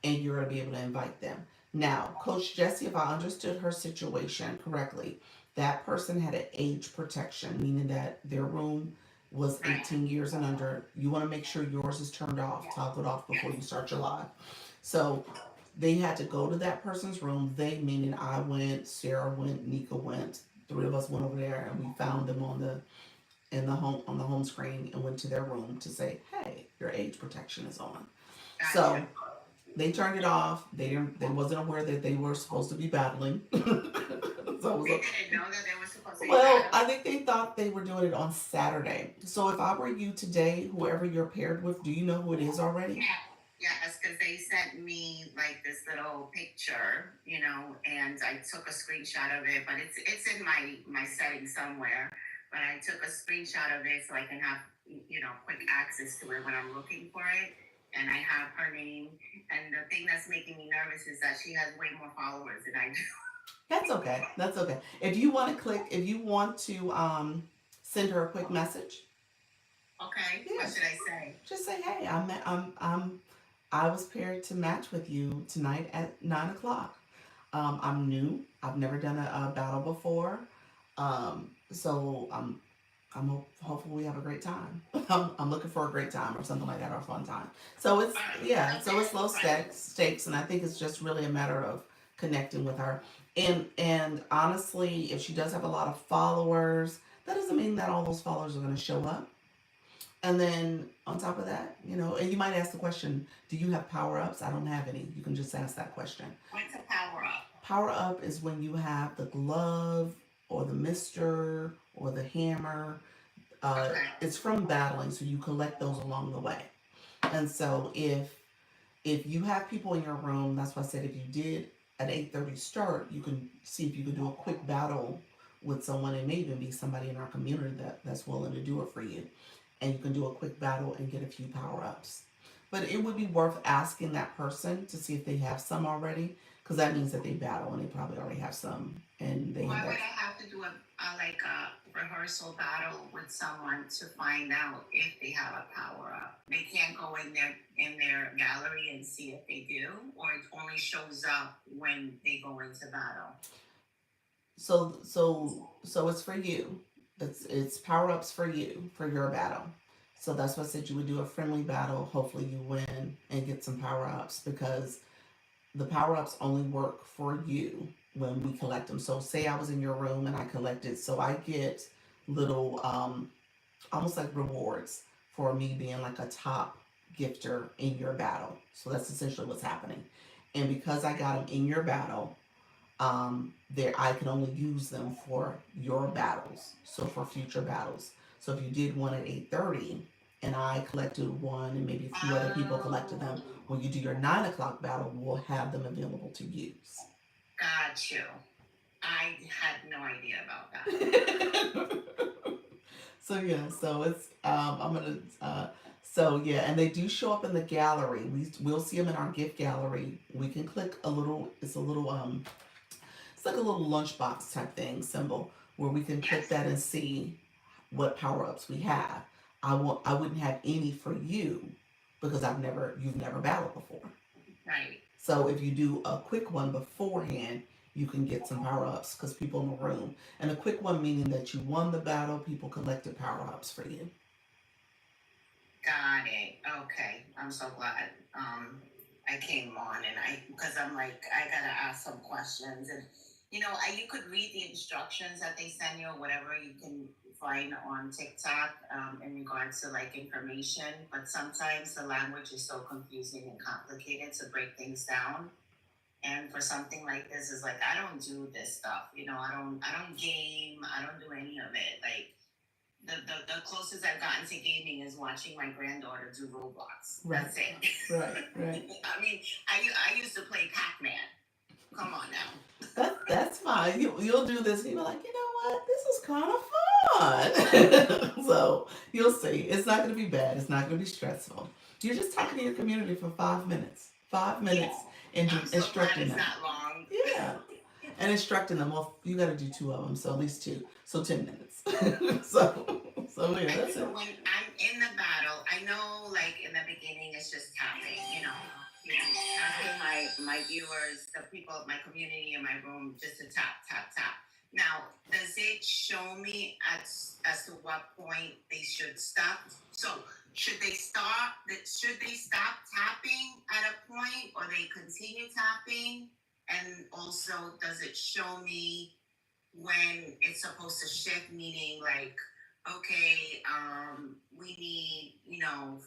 and you're going to be able to invite them. Now, Coach Jessie, if I understood her situation correctly, that person had an age protection, meaning that their room was Right. 18 years and under. You want to make sure yours is turned off, toggled off before Yes. you start your live. So they had to go to that person's room. They, meaning I went, Sarah went, Nika went. Three of us went over there and we found them on the home screen and went to their room to say, "Hey, your age protection is on." Got you. So they turned it off. They wasn't aware that they were supposed to be battling. So it was They didn't know that they were supposed to be well, I battling. think they thought they were doing it on Saturday. So if I were you today, whoever you're paired with, do you know who it is already? Yes, because they sent me like this little picture, and I took a screenshot of it, but it's in my settings somewhere. But I took a screenshot of it so I can have quick access to it when I'm looking for it. And I have her name. And the thing that's making me nervous is that she has way more followers than I do. That's okay. That's okay. If you want to send her a quick message, Okay, what yeah, should I say? just say, "Hey, I was paired to match with you tonight at 9 o'clock. I'm new. I've never done a battle before. So hopefully we have a great time. I'm looking for a great time or something like that or a fun time. So it's All right, yeah. So okay, it's low right. stakes, and I think it's just really a matter of connecting with her. And honestly, if she does have a lot of followers, that doesn't mean that all those followers are going to show up. And then on top of that, and you might ask the question, do you have power ups? I don't have any. You can just ask that question. What's a power up? Power up is when you have the glove or the mister or the hammer. Okay. It's from battling, so you collect those along the way. And so if you have people in your room, that's why I said if you did at 8:30 start, you can see if you can do a quick battle with someone. It may even be somebody in our community that's willing to do it for you, and you can do a quick battle and get a few power ups. But it would be worth asking that person to see if they have some already, because that means that they battle and they probably already have some, and they have Why would that. I have to do a like a rehearsal battle with someone to find out if they have a power up? They can't go in their gallery and see if they do, or it only shows up when they go into battle. So it's for you. It's power ups for you for your battle. So that's what I said you would do a friendly battle. Hopefully you win and get some power ups because the power ups only work for you when we collect them. So say I was in your room and I collected, so I get little almost like rewards for me being like a top gifter in your battle. So that's essentially what's happening. And because I got them in your battle, there I can only use them for your battles. So for future battles. So if you did one at 8:30 and I collected one and maybe a few other people collected them, Oh, when you do your 9 o'clock battle, we'll have them available to use. got you. I had no idea about that. So yeah, so it's I'm gonna so yeah, and they do show up in the gallery. We'll see them in our gift gallery. We can click a little. It's like a little lunchbox type thing symbol where we can click Yes, that and see what power ups we have. I wouldn't have any for you because you've never battled before. right. So if you do a quick one beforehand, you can get some power ups because people in the room. And a quick one meaning that you won the battle, people collected power ups for you. Got it. Okay. I'm so glad. I came on and because I'm like, I gotta ask some questions and you could read the instructions that they send you or whatever you can find on TikTok in regards to like information, but sometimes the language is so confusing and complicated to break things down. And for something like this, is like I don't do this stuff. I don't game. I don't do any of it. Like the closest I've gotten to gaming is watching my granddaughter do Roblox. Right, That's it. right, right. I mean, I used to play Pac Man. Come on now. That's fine. You'll do this and you'll be like, you know what? This is kind of on. So you'll see. It's not going to be bad. It's not going to be stressful. You're just talking to your community for 5 minutes. 5 minutes Yeah. and I'm so glad instructing it's them. not long. Yeah. And instructing them. Well, you got to do two of them, so at least two. So 10 minutes. Yeah, And that's so it. when I'm in the battle, I know like in the beginning it's just tapping, asking my viewers, the people of my community in my room, just to tap, tap, tap. Now, does it show me as to what point they should stop? So should they stop? Should they stop tapping at a point, or they continue tapping? And also, does it show me when it's supposed to shift, meaning like, okay, we need,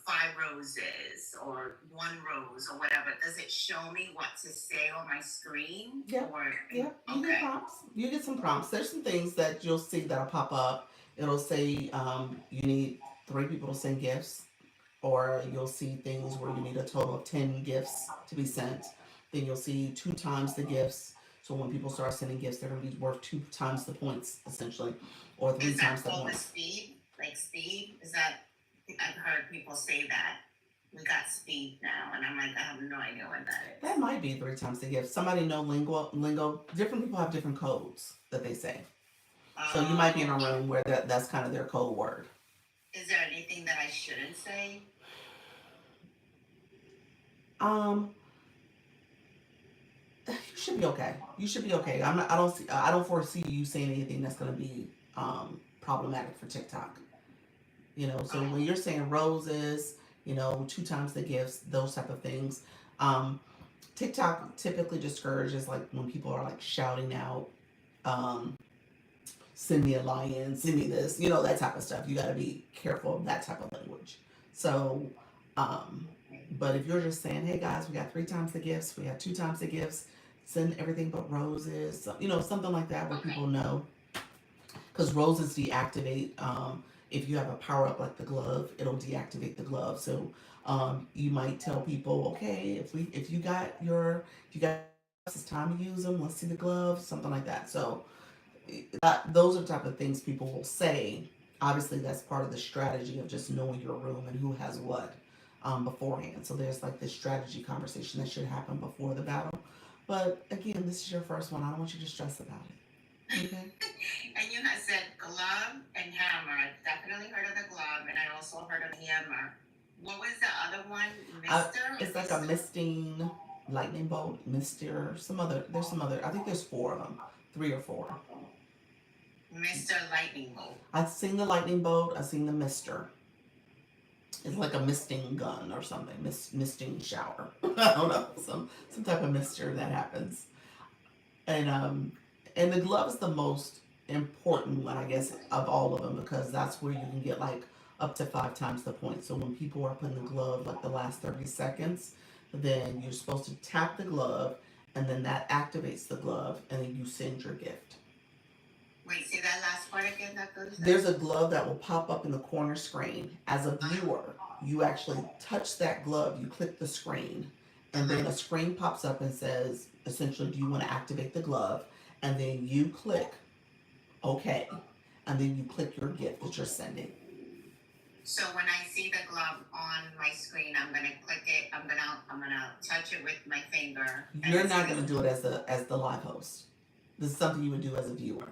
5 roses or 1 rose or whatever. Does it show me what to say on my screen? Yep. Or Yep. You get okay. prompts. You get some prompts. There's some things that you'll see that'll pop up. It'll say you need 3 people to send gifts, or you'll see things where you need a total of 10 gifts to be sent. Then you'll see 2 times the gifts. So when people start sending gifts, they're going to be worth 2 times the points, essentially, or three Is that times the called the points. speed? Like speed? Is that, I've heard people say that. We got speed now, and I'm like, I have no idea what that is. That might be 3 times the gift. Somebody know lingo. Different people have different codes that they say. So you might be in a room where that's kind of their code word. Is there anything that I shouldn't say? Um, you should be okay. You should be okay. I'm not, I don't see. I don't foresee you saying anything that's going to be problematic for TikTok. So when you're saying roses, 2 times the gifts, those type of things. Um, TikTok typically discourages like when people are like shouting out, um, "Send me a lion, send me this," that type of stuff. You got to be careful of that type of language. So, um, but if you're just saying, "Hey guys, we got 3 times the gifts, we got 2 times the gifts, send everything but roses," something like that, where people know, because roses deactivate. If you have a power up like the glove, it'll deactivate the glove. So you might tell people, okay, if you got your gloves, it's time to use them. Let's see the gloves, something like that. So those are the type of things people will say. Obviously, that's part of the strategy of just knowing your room and who has what beforehand. So there's like this strategy conversation that should happen before the battle. But again, this is your first one. I don't want you to stress about it. Okay. And you had said glove and hammer. I've definitely heard of the glove, and I also heard of the hammer. What was the other one? Mister? It's like a misting lightning bolt, mister, some other. There's some other. I think there's 4 of them, 3 or 4. Mr. Lightning Bolt. I've seen the lightning bolt. I've seen the mister. It's like a misting gun or something. Misting shower. I don't know. Some type of mister that happens. And the glove is the most important one, I guess, of all of them, because that's where you can get like up to 5 times the point. So when people are putting the glove like the last 30 seconds, then you're supposed to tap the glove, and then that activates the glove, and then you send your gift. Wait, say that last part again, Dr. There's a glove that will pop up in the corner screen. As a viewer, you actually touch that glove, you click the screen, and then a screen pops up and says, essentially, do you want to activate the glove? And then you click OK, and then you click your gift that you're sending. So when I see the glove on my screen, I'm gonna click it. I'm gonna touch it with my finger. You're not gonna do it as the live host. This is something you would do as a viewer.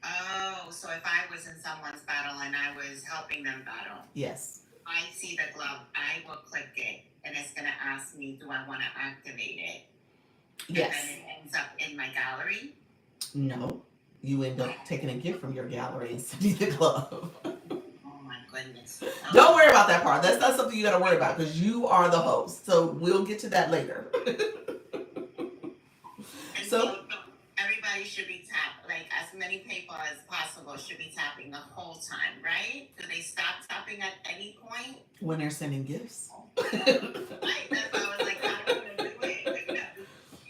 Oh, so if I was in someone's battle and I was helping them battle, yes, I see the glove, I will click it, and it's gonna ask me, do I want to activate it? Yes. And then it ends up in my gallery. No, you end up taking a gift from your gallery and sending the glove. Oh my goodness. Don't worry about that part. That's not something you got to worry about because you are the host. So we'll get to that later. So everybody should be tapped, like as many people as possible should be tapping the whole time, right? Do they stop tapping at any point? When they're sending gifts. Right, that's why I was like, I don't want to do it. Like, you have to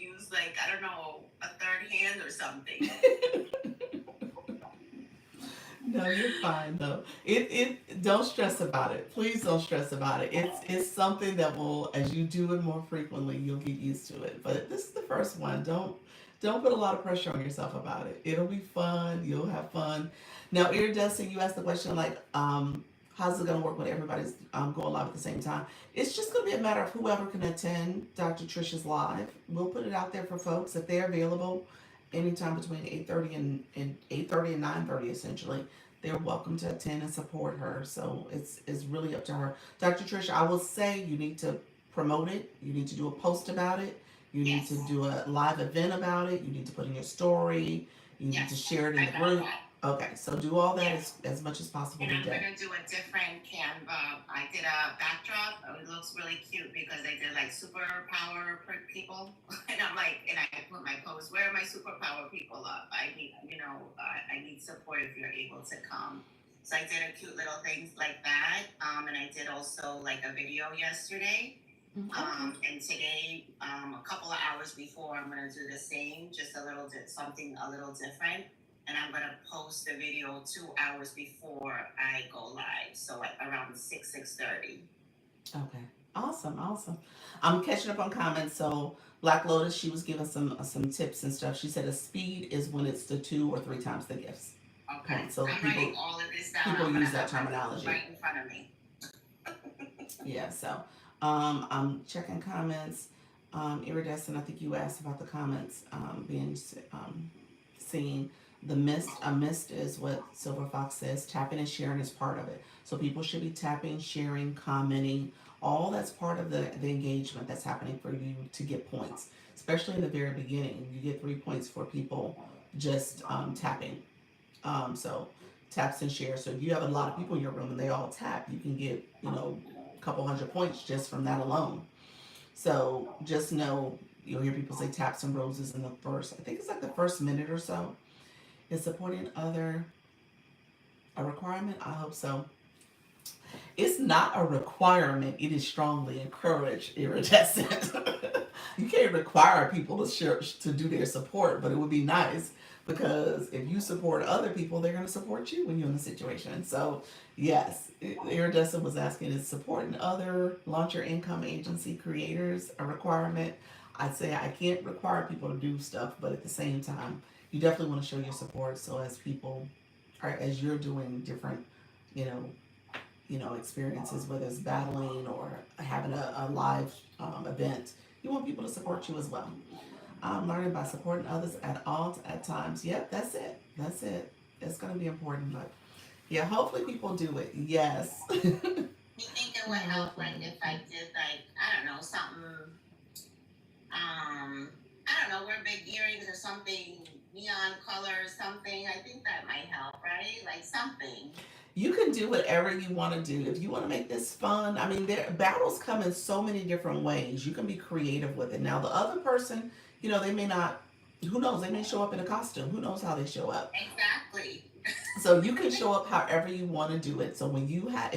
use like, I don't know, a third hand or something. No, you're fine though. It don't stress about it. Please don't stress about it. It's something that will, as you do it more frequently, you'll get used to it. But this is the first one. Don't put a lot of pressure on yourself about it. It'll be fun. You'll have fun. Now, iridescent, you asked the question like, how's it going to work when everybody's going live at the same time? It's just going to be a matter of whoever can attend Dr. Trisha's live. We'll put it out there for folks if they're available anytime between 8:30 and 8:30 and 9:30 essentially. They're welcome to attend and support her. So it's really up to her. Dr. Trisha, I will say you need to promote it. You need to do a post about it. You need to Yes. do a live event about it. You need to put in your story. You need to Yes. share it in I the got group. that. Okay, so do all that Yes. as much as possible And I'm today. gonna do a different Canva. I did a backdrop. It looks really cute because I did like superpower people, and I'm like, and I put my post. Where are my superpower people up? I need, I need support if you're able to come. So I did a cute little things like that. And I did also like a video yesterday. And today, a couple of hours before, I'm gonna do the same, just a little something a little different, and I'm gonna post the video 2 hours before I go live, so like around 6:30. Okay. Awesome, awesome. I'm catching up on comments. So Black Lotus, she was giving some tips and stuff. She said a speed is when it's the 2 or 3 times the gifts. Okay, So I'm writing all of this down. people I'm gonna use that have my phone terminology. right in front of me. Yeah. So I'm checking comments. Iridescent, I think you asked about the comments being seen. The mist, a mist is what Silver Fox says. Tapping and sharing is part of it. So people should be tapping, sharing, commenting. All that's part of the engagement that's happening for you to get points. Especially in the very beginning, you get 3 points for people just tapping. So taps and shares. So if you have a lot of people in your room and they all tap, you can get a couple hundred points just from that alone. So just know you'll hear people say taps and roses in the first. I think it's like the first minute or so. Is supporting other a requirement? I hope so. It's not a requirement. It is strongly encouraged. Iridescent. You can't require people to share to do their support, but it would be nice because if you support other people, they're going to support you when you're in the situation. So yes, Iridescent was asking, is supporting other launcher income agency creators a requirement? I'd say I can't require people to do stuff, but at the same time, you definitely want to show your support. So as people, or as you're doing different, you know, experiences, whether it's battling or having a live event, you want people to support you as well. Learning by supporting others at all at times. Yep, that's it. That's it. It's going to be important, but yeah, hopefully people do it. Yes. You think it would help, like, if I did, like, I don't know, something, I don't know, wear big earrings or something, neon color or something. I think that might help, right? Like something. You can do whatever you want to do. If you want to make this fun, I mean, battles come in so many different ways. You can be creative with it. Now, the other person, they may not. Who knows? They may show up in a costume. Who knows how they show up? Exactly. So you can show up however you want to do it. So if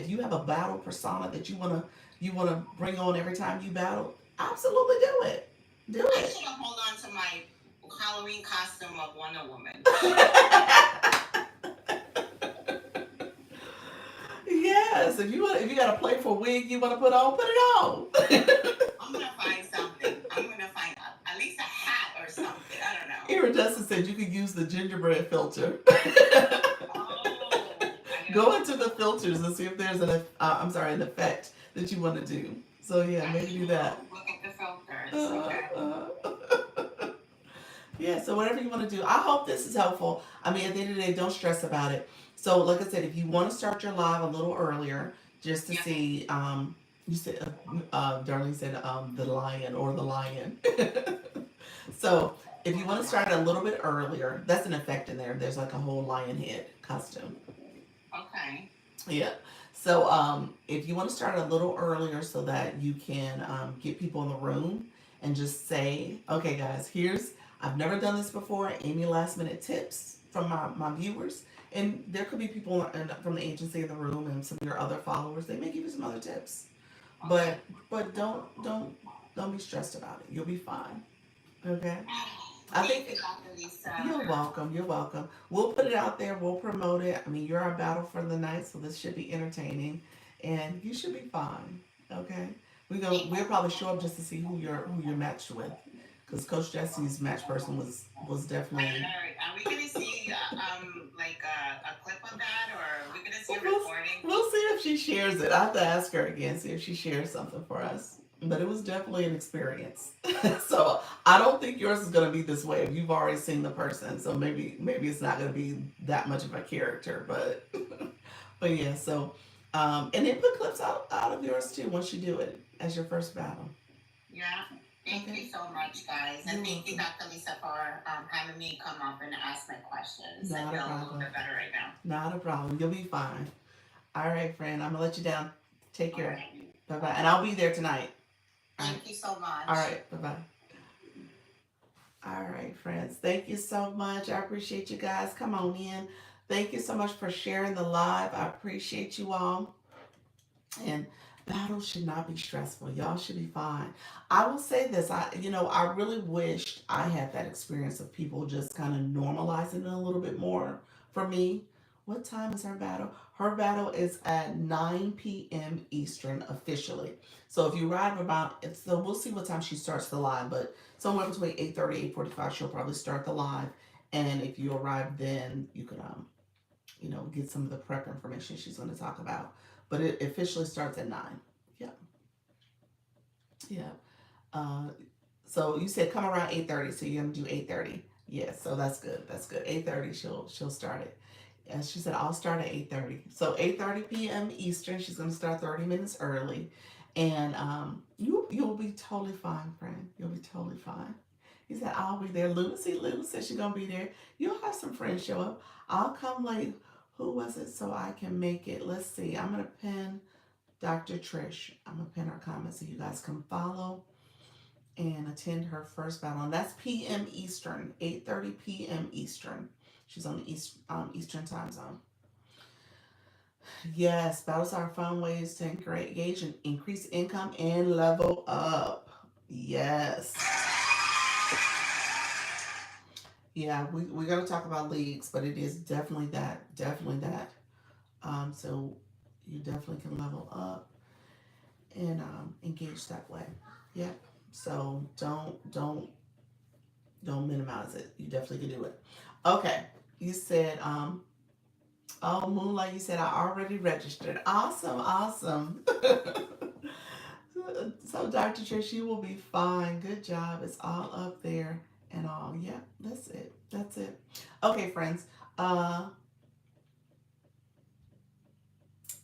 you have a battle persona that you wanna bring on every time you battle, absolutely do it. Do I it. should have hold on to my Halloween costume of Wonder Woman. Yes, if you got a playful wig you want to put on, put it on. I'm gonna find something. I'm gonna find at least a hat or something. I don't know. Iridescent said you could use the gingerbread filter. Oh, Go into the filters and see if there's an effect that you want to do. So yeah, maybe do that. Look at the filters. Yeah, so whatever you want to do. I hope this is helpful. I mean, at the end of the day, don't stress about it. So, like I said, if you want to start your live a little earlier, just to see, you said, Darlene said, the lion or the lion. So, if you want to start a little bit earlier, that's an effect in there. There's like a whole lion head costume. Okay. Yeah. So, if you want to start a little earlier so that you can get people in the room and just say, okay, guys, I've never done this before. Any last minute tips from my viewers. And there could be people from the agency in the room and some of your other followers. They may give you some other tips. Okay. But don't be stressed about it. You'll be fine. Okay? I think you're welcome. You're welcome. We'll put it out there. We'll promote it. I mean, you're our battle for the night, so this should be entertaining, and you should be fine. Okay? We'll probably show up just to see who you're matched with, because Coach Jesse's match person was definitely. Are we gonna see like a clip of that, or are we gonna see a We'll, recording? we'll see if she shares it. I have to ask her again, see if she shares something for us. But it was definitely an experience. So I don't think yours is gonna be this way if you've already seen the person. So maybe it's not gonna be that much of a character, but but yeah. So and then put clips out of yours too once you do it as your first battle. Yeah. Thank Okay. you so much, guys. And You're thank you, welcome. Dr. Lisa, for having me come up and ask my questions. I Not a feel a little problem. bit better right now. Not a problem. You'll be fine. All right, friend. I'm gonna let you down. Take All care. right. Bye bye. And I'll be there tonight. All right. Thank you so All much. right. Bye bye. All right, friends. Thank you so much. I appreciate you guys. Come on in. Thank you so much for sharing the live. I appreciate you all. And battles should not be stressful. Y'all should be fine. I will say this. I really wished I had that experience of people just kind of normalizing it a little bit more for me. What time is her battle? Her battle is at 9 p.m. Eastern officially. So if you arrive so we'll see what time she starts the live, but somewhere between 8:30, 8:45, she'll probably start the live. And if you arrive then, you could get some of the prep information she's going to talk about. But it officially starts at 9. Yeah, yeah. Uh, so you said come around 8:30, so you're gonna do 8:30. Yes, so that's good. That's good. 8:30, she'll start it. And she said I'll start at 8:30. So 8:30 p.m. Eastern. She's gonna start 30 minutes early, and you'll be totally fine, friend. You'll be totally fine. He said I'll be there. Lulu said she's gonna be there. You'll have some friends show up. I'll come late. Who was it so I can make it? Let's see. I'm gonna pin Dr. Trish. I'm gonna pin her comment so you guys can follow and attend her first battle. And that's p.m. Eastern, 8:30 p.m. Eastern. She's on the Eastern time zone. Yes, battles are fun ways to engage and increase income and level up. Yes. Yeah, we're gonna talk about leagues, but it is definitely that. Definitely that. So you definitely can level up and engage that way. Yep. So don't minimize it. You definitely can do it. Okay. You said oh Moonlight, you said I already registered. Awesome, awesome. So Dr. Trish, you will be fine. Good job. It's all up there and all. Yeah, that's it. That's it. Okay, friends.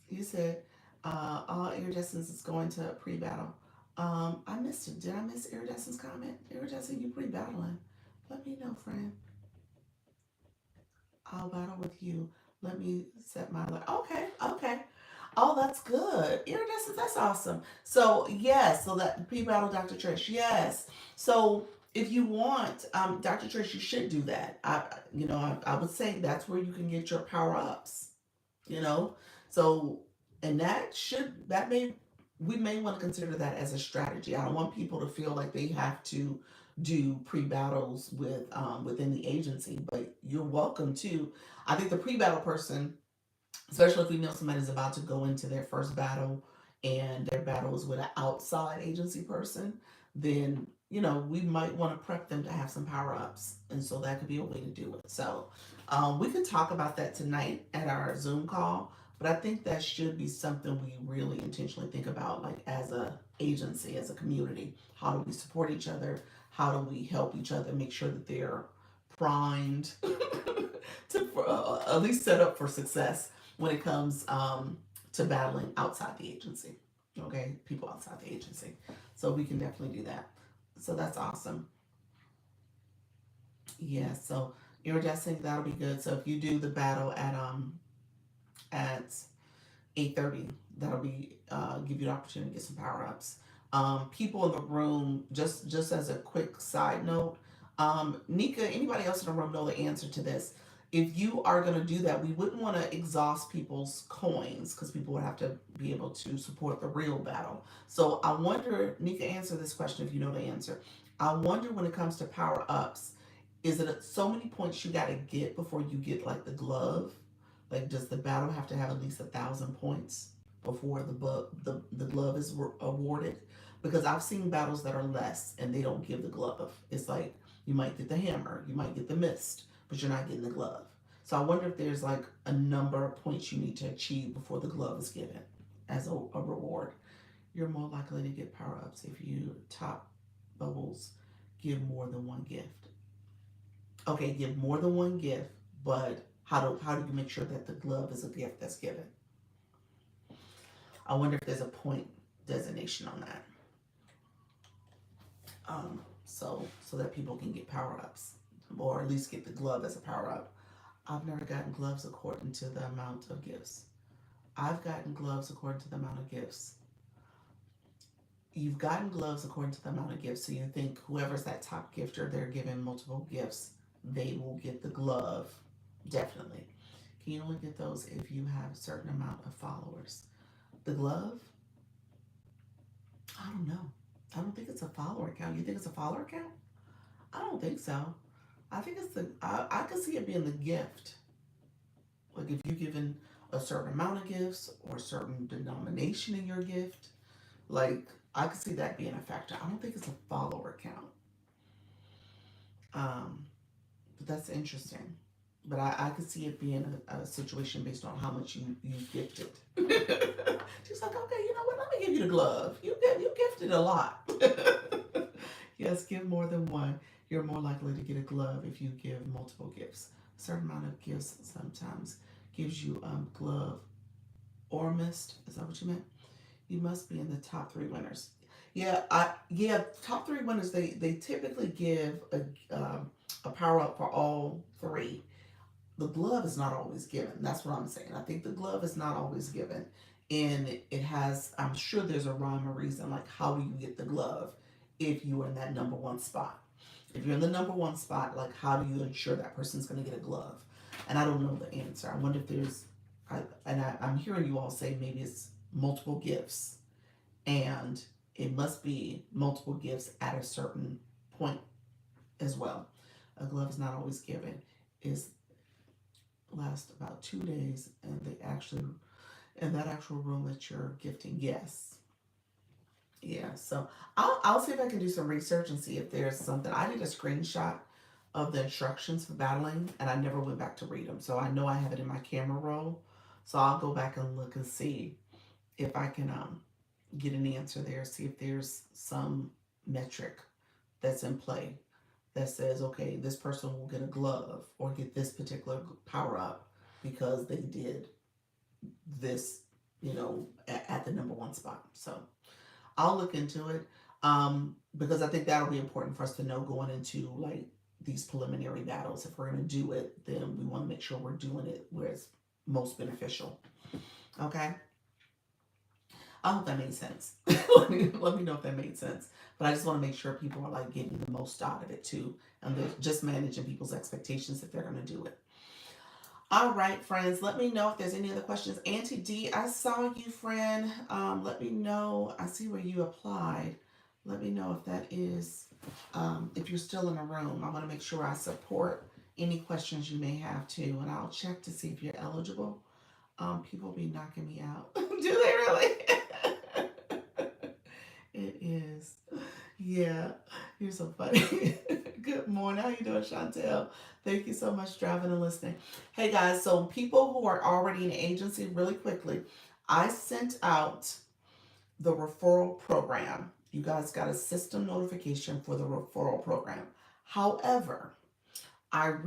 You said all iridescence is going to pre-battle. I missed it. Did I miss iridescence comment? Iridescence, you pre-battling. Let me know, friend. I'll battle with you. Let me set my okay, okay. Oh, that's good. Iridescence, that's awesome. So yes, so that pre-battle Dr. Trish, yes. So if you want, Dr. Trish, you should do that. I would say that's where you can get your power ups. you know so and that may we may want to consider that as a strategy. I don't want people to feel like they have to do pre-battles within the agency, but you're welcome to. I think the pre-battle person, especially if we know somebody's about to go into their first battle and their battle is with an outside agency person, then we might want to prep them to have some power ups, and so that could be a way to do it. So we could talk about that tonight at our Zoom call, but I think that should be something we really intentionally think about, like as a agency, as a community. How do we support each other? How do we help each other make sure that they're primed to at least set up for success when it comes to battling outside the agency. Okay, people outside the agency. So we can definitely do that. So that's awesome. Yeah. So iridescent, that'll be good. So if you do the battle at 8:30, that'll be give you the opportunity to get some power ups. People in the room, just as a quick side note, Nika, anybody else in the room know the answer to this? If you are going to do that, we wouldn't want to exhaust people's coins because people would have to be able to support the real battle. So I wonder, Nika, answer this question if you know the answer. I wonder when it comes to power ups, is it so many points you got to get before you get like the glove? Like, does the battle have to have at least 1,000 points before the glove is awarded? Because I've seen battles that are less and they don't give the glove. It's like you might get the hammer, you might get the mist, but you're not getting the glove. So I wonder if there's like a number of points you need to achieve before the glove is given as a reward. You're more likely to get power ups if you top bubbles give more than one gift. Okay, give more than one gift, but how do you make sure that the glove is a gift that's given? I wonder if there's a point designation on that. So that people can get power ups, or at least get the glove as a power up. I've never gotten gloves according to the amount of gifts. I've gotten gloves according to the amount of gifts. You've gotten gloves according to the amount of gifts, so you think whoever's that top gifter, they're given multiple gifts, they will get the glove. Definitely. Can you only get those if you have a certain amount of followers? The glove? I don't know. I don't think it's a follower count. You think it's a follower count? I don't think so. I think it's I could see it being the gift. Like if you're given a certain amount of gifts or a certain denomination in your gift, like I could see that being a factor. I don't think it's a follower count. Um, but that's interesting. But I could see it being a situation based on how much you gifted. She's like, okay, you know what? Let me give you the glove. You gifted a lot. Yes, give more than one. You're more likely to get a glove if you give multiple gifts. A certain amount of gifts sometimes gives you glove or mist. Is that what you meant? You must be in the top three winners. Yeah, top three winners. They typically give a power up for all three. The glove is not always given. That's what I'm saying. I think the glove is not always given, and it has. I'm sure there's a rhyme or reason. Like, how do you get the glove if you are in that number one spot? If you're in the number one spot, like, how do you ensure that person's going to get a glove? And I don't know the answer. I wonder if there's. I'm hearing you all say maybe it's multiple gifts, and it must be multiple gifts at a certain point as well. A glove is not always given. Is last about 2 days, and they actually in that actual room that you're gifting. Yes, yeah. So I'll see if I can do some research and see if there's something. I did a screenshot of the instructions for battling, and I never went back to read them. So I know I have it in my camera roll. So I'll go back and look and see if I can get an answer there. See if there's some metric that's in play that says, okay, this person will get a glove or get this particular power up because they did this, at the number one spot. So I'll look into it because I think that'll be important for us to know going into like these preliminary battles. If we're going to do it, then we want to make sure we're doing it where it's most beneficial. Okay. I hope that made sense. Let me know if that made sense. But I just want to make sure people are like getting the most out of it too, and they're just managing people's expectations if they're going to do it. All right, friends. Let me know if there's any other questions. Auntie D, I saw you, friend. Let me know. I see where you applied. Let me know if that is, if you're still in the room. I want to make sure I support any questions you may have too, and I'll check to see if you're eligible. People be knocking me out. Do they really? It is. Yeah, you're so funny. Good morning. How you doing, Chantel? Thank you so much for driving and listening. Hey guys, so people who are already in the agency, really quickly, I sent out the referral program. You guys got a system notification for the referral program. However, so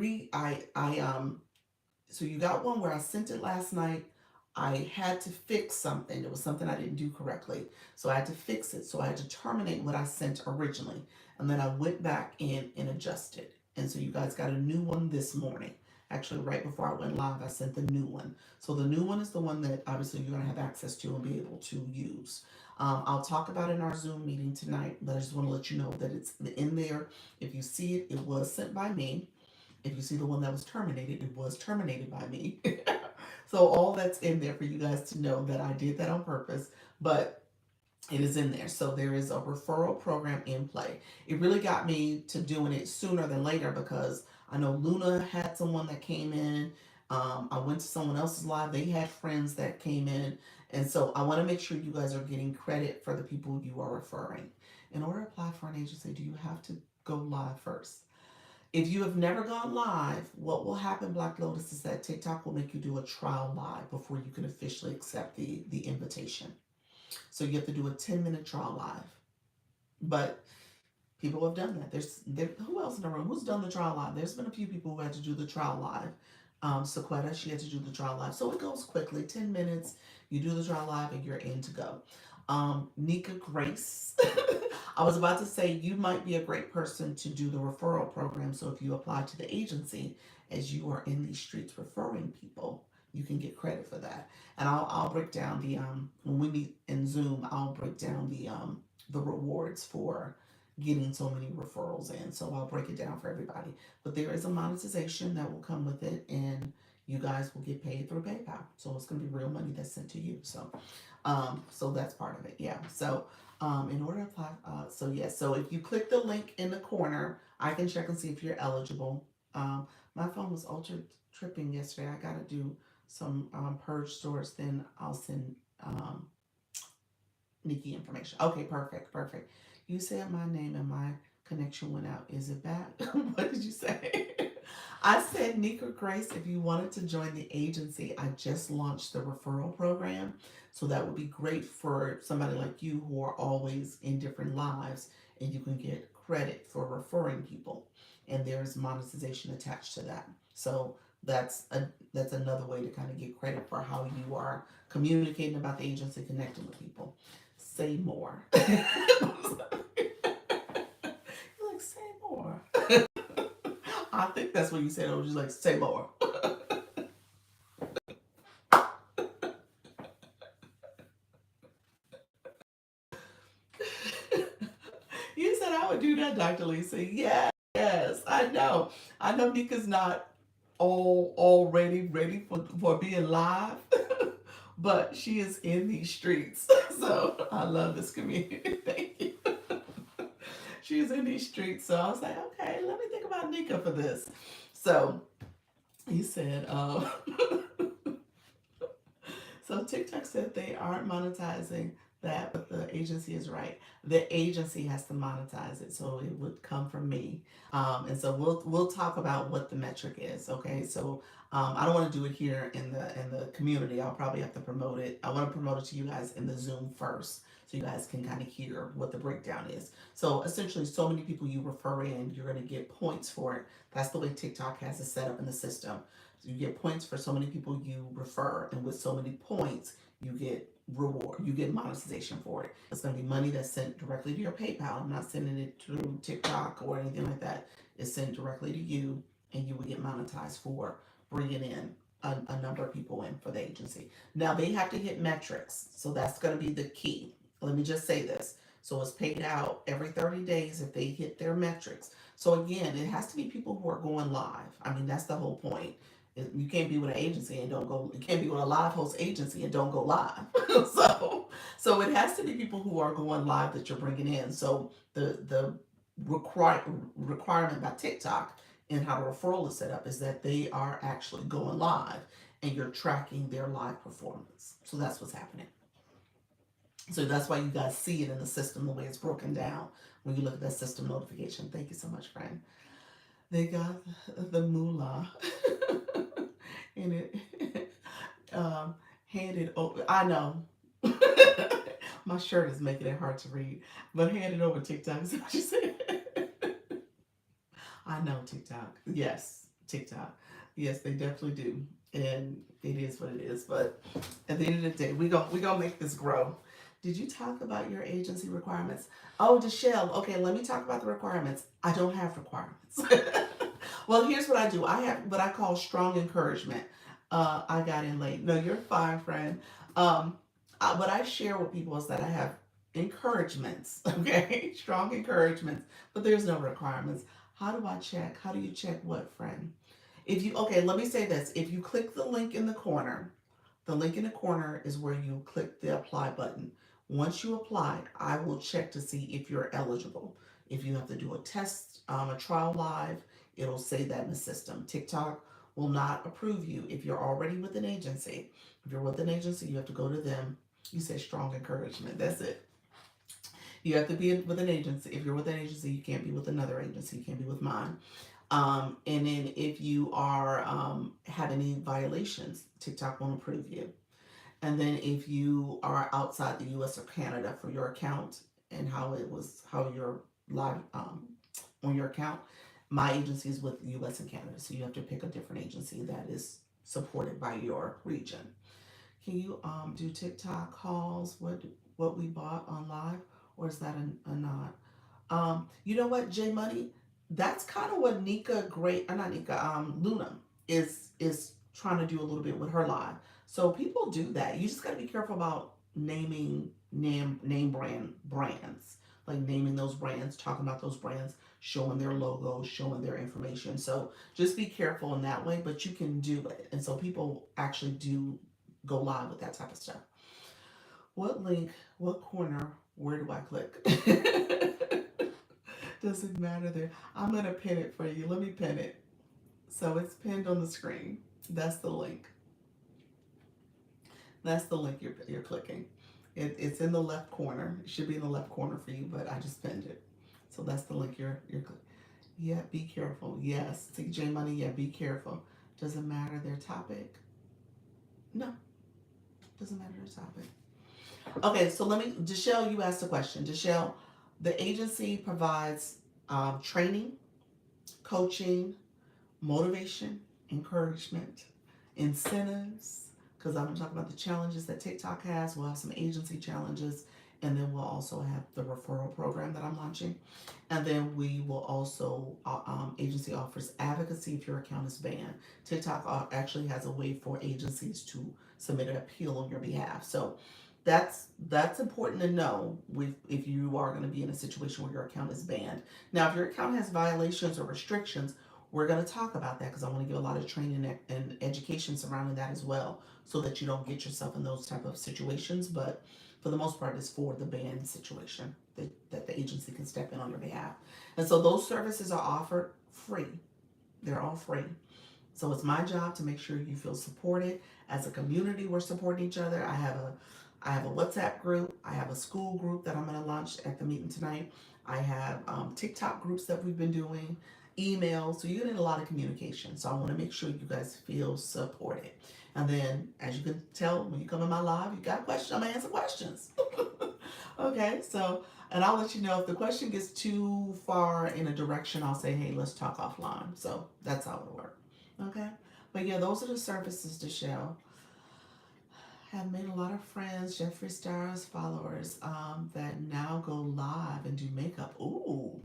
you got one where I sent it last night. I had to fix something. There was something I didn't do correctly. So I had to fix it. So I had to terminate what I sent originally. And then I went back in and adjusted. And so you guys got a new one this morning. Actually, right before I went live, I sent the new one. So the new one is the one that obviously you're going to have access to and be able to use. I'll talk about it in our Zoom meeting tonight, but I just want to let you know that it's in there. If you see it, it was sent by me. If you see the one that was terminated, it was terminated by me. So all that's in there for you guys to know that I did that on purpose, but it is in there. So there is a referral program in play. It really got me to doing it sooner than later because I know Luna had someone that came in. I went to someone else's live. They had friends that came in, And so I want to make sure you guys are getting credit for the people you are referring. In order to apply for an agency, do you have to go live first? If you have never gone live, what will happen, Black Lotus, is that TikTok will make you do a trial live before you can officially accept the invitation. So you have to do a 10-minute trial live. But people have done that. Who else in the room? Who's done the trial live? There's been a few people who had to do the trial live. Sequetta, she had to do the trial live. So it goes quickly, 10 minutes. You do the trial live and you're in to go. Nika Grace. I was about to say you might be a great person to do the referral program. So if you apply to the agency as you are in these streets referring people, you can get credit for that. And I'll break down the when we meet in Zoom, I'll break down the rewards for getting so many referrals in. So I'll break it down for everybody. But there is a monetization that will come with it, and you guys will get paid through PayPal. So it's going to be real money that's sent to you. So that's part of it. Yeah. So in order to apply, so yes. So if you click the link in the corner, I can check and see if you're eligible. My phone was ultra tripping yesterday. I got to do some purge stores. Then I'll send Nikki information. Okay, perfect, perfect. You said my name and my connection went out. Is it back? What did you say? I said, Nika Grace, if you wanted to join the agency, I just launched the referral program. So that would be great for somebody like you who are always in different lives, and you can get credit for referring people. And there's monetization attached to that. So that's another way to kind of get credit for how you are communicating about the agency, connecting with people. Say more. You're like, say more. I think that's what you said. I was just like, say more. You said I would do that, Dr. Lisa. Yes, yes, I know. I know Nika's not already ready for being live, but she is in these streets. So I love this community. Thank you. She's in these streets. So I was like, okay, let me think about Nika for this. So he said, so TikTok said they aren't monetizing that, but the agency is right. The agency has to monetize it, so it would come from me. And so we'll talk about what the metric is. Okay, so I don't want to do it here in the community. I'll probably have to promote it. I want to promote it to you guys in the Zoom first, so you guys can kind of hear what the breakdown is. So essentially, so many people you refer in, you're going to get points for it. That's the way TikTok has it set up in the system. So you get points for so many people you refer, and with so many points, you get you get monetization for it. It's going to be money that's sent directly to your PayPal. I'm not sending it through TikTok or anything like that. It's sent directly to you, and you will get monetized for bringing in a number of people in for the agency. Now they have to hit metrics, so that's going to be the key. Let me just say this. So it's paid out every 30 days if they hit their metrics. So again, it has to be people who are going live. I mean, that's the whole point. You can't be with an agency and don't go. You can't be with a live host agency and don't go live. So it has to be people who are going live that you're bringing in. So the requirement by TikTok and how the referral is set up is that they are actually going live and you're tracking their live performance. So that's what's happening. So that's why you guys see it in the system the way it's broken down when you look at that system notification. Thank you so much, friend. They got the moolah and it handed over. I know. My shirt is making it hard to read, but handed over TikTok. Is what you said. I know TikTok. Yes, TikTok. Yes, they definitely do, and it is what it is. But at the end of the day, we gonna make this grow. Did you talk about your agency requirements? Oh, Deshelle. Okay, let me talk about the requirements. I don't have requirements. Well, here's what I do. I have what I call strong encouragement. I got in late. No, you're fine, friend. What I share with people is that I have encouragements, okay? Strong encouragements, but there's no requirements. How do I check? How do you check what, friend? If you, okay, let me say this. If you click the link in the corner, the link in the corner is where you click the apply button. Once you apply, I will check to see if you're eligible. If you have to do a test, a trial live, it'll say that in the system. TikTok will not approve you if you're already with an agency. If you're with an agency, you have to go to them. You say strong encouragement. That's it. You have to be with an agency. If you're with an agency, you can't be with another agency. You can't be with mine. And then if you are have any violations, TikTok won't approve you. And then if you are outside the U.S. or Canada for your account and how you're live on your account, my agency is with the U.S. and Canada, so you have to pick a different agency that is supported by your region. Can you do TikTok calls? What we bought on live, or is that a not? You know what, J Money? That's kind of what Nika Great, not Nika, Luna is trying to do a little bit with her live. So people do that. You just got to be careful about name brand brands, like naming those brands, talking about those brands, showing their logos, showing their information. So just be careful in that way, but you can do it. And so people actually do go live with that type of stuff. What link? What corner? Where do I click? Doesn't matter there. I'm gonna pin it for you. Let me pin it. So it's pinned on the screen. That's the link. That's the link you're clicking. It's in the left corner. It should be in the left corner for you, but I just pinned it. So that's the link you're clicking. Yeah, be careful. Yes, CJ Money. Yeah, be careful. Doesn't matter their topic. No, doesn't matter their topic. Okay, so let me, Deshelle, you asked a question. Deshelle, the agency provides training, coaching, motivation, encouragement, incentives, because I'm going to talk about the challenges that TikTok has. We'll have some agency challenges, and then we'll also have the referral program that I'm launching. And then we will also, agency offers advocacy if your account is banned. TikTok actually has a way for agencies to submit an appeal on your behalf. So that's important to know if you are going to be in a situation where your account is banned. Now, if your account has violations or restrictions, we're going to talk about that because I want to give a lot of training and education surrounding that as well, so that you don't get yourself in those type of situations. But for the most part, it's for the ban situation that the agency can step in on your behalf. And so those services are offered free. They're all free. So it's my job to make sure you feel supported. As a community, we're supporting each other. I have a WhatsApp group. I have a school group that I'm going to launch at the meeting tonight. I have TikTok groups that we've been doing, emails. So you're getting a lot of communication. So I want to make sure you guys feel supported. And then, as you can tell, when you come in my live, you got questions. I'm going to answer questions. Okay, so, and I'll let you know if the question gets too far in a direction, I'll say, hey, let's talk offline. So that's how it'll work. Okay, but yeah, those are the services to show. Have made a lot of friends, Jeffree Star's followers, that now go live and do makeup. Ooh,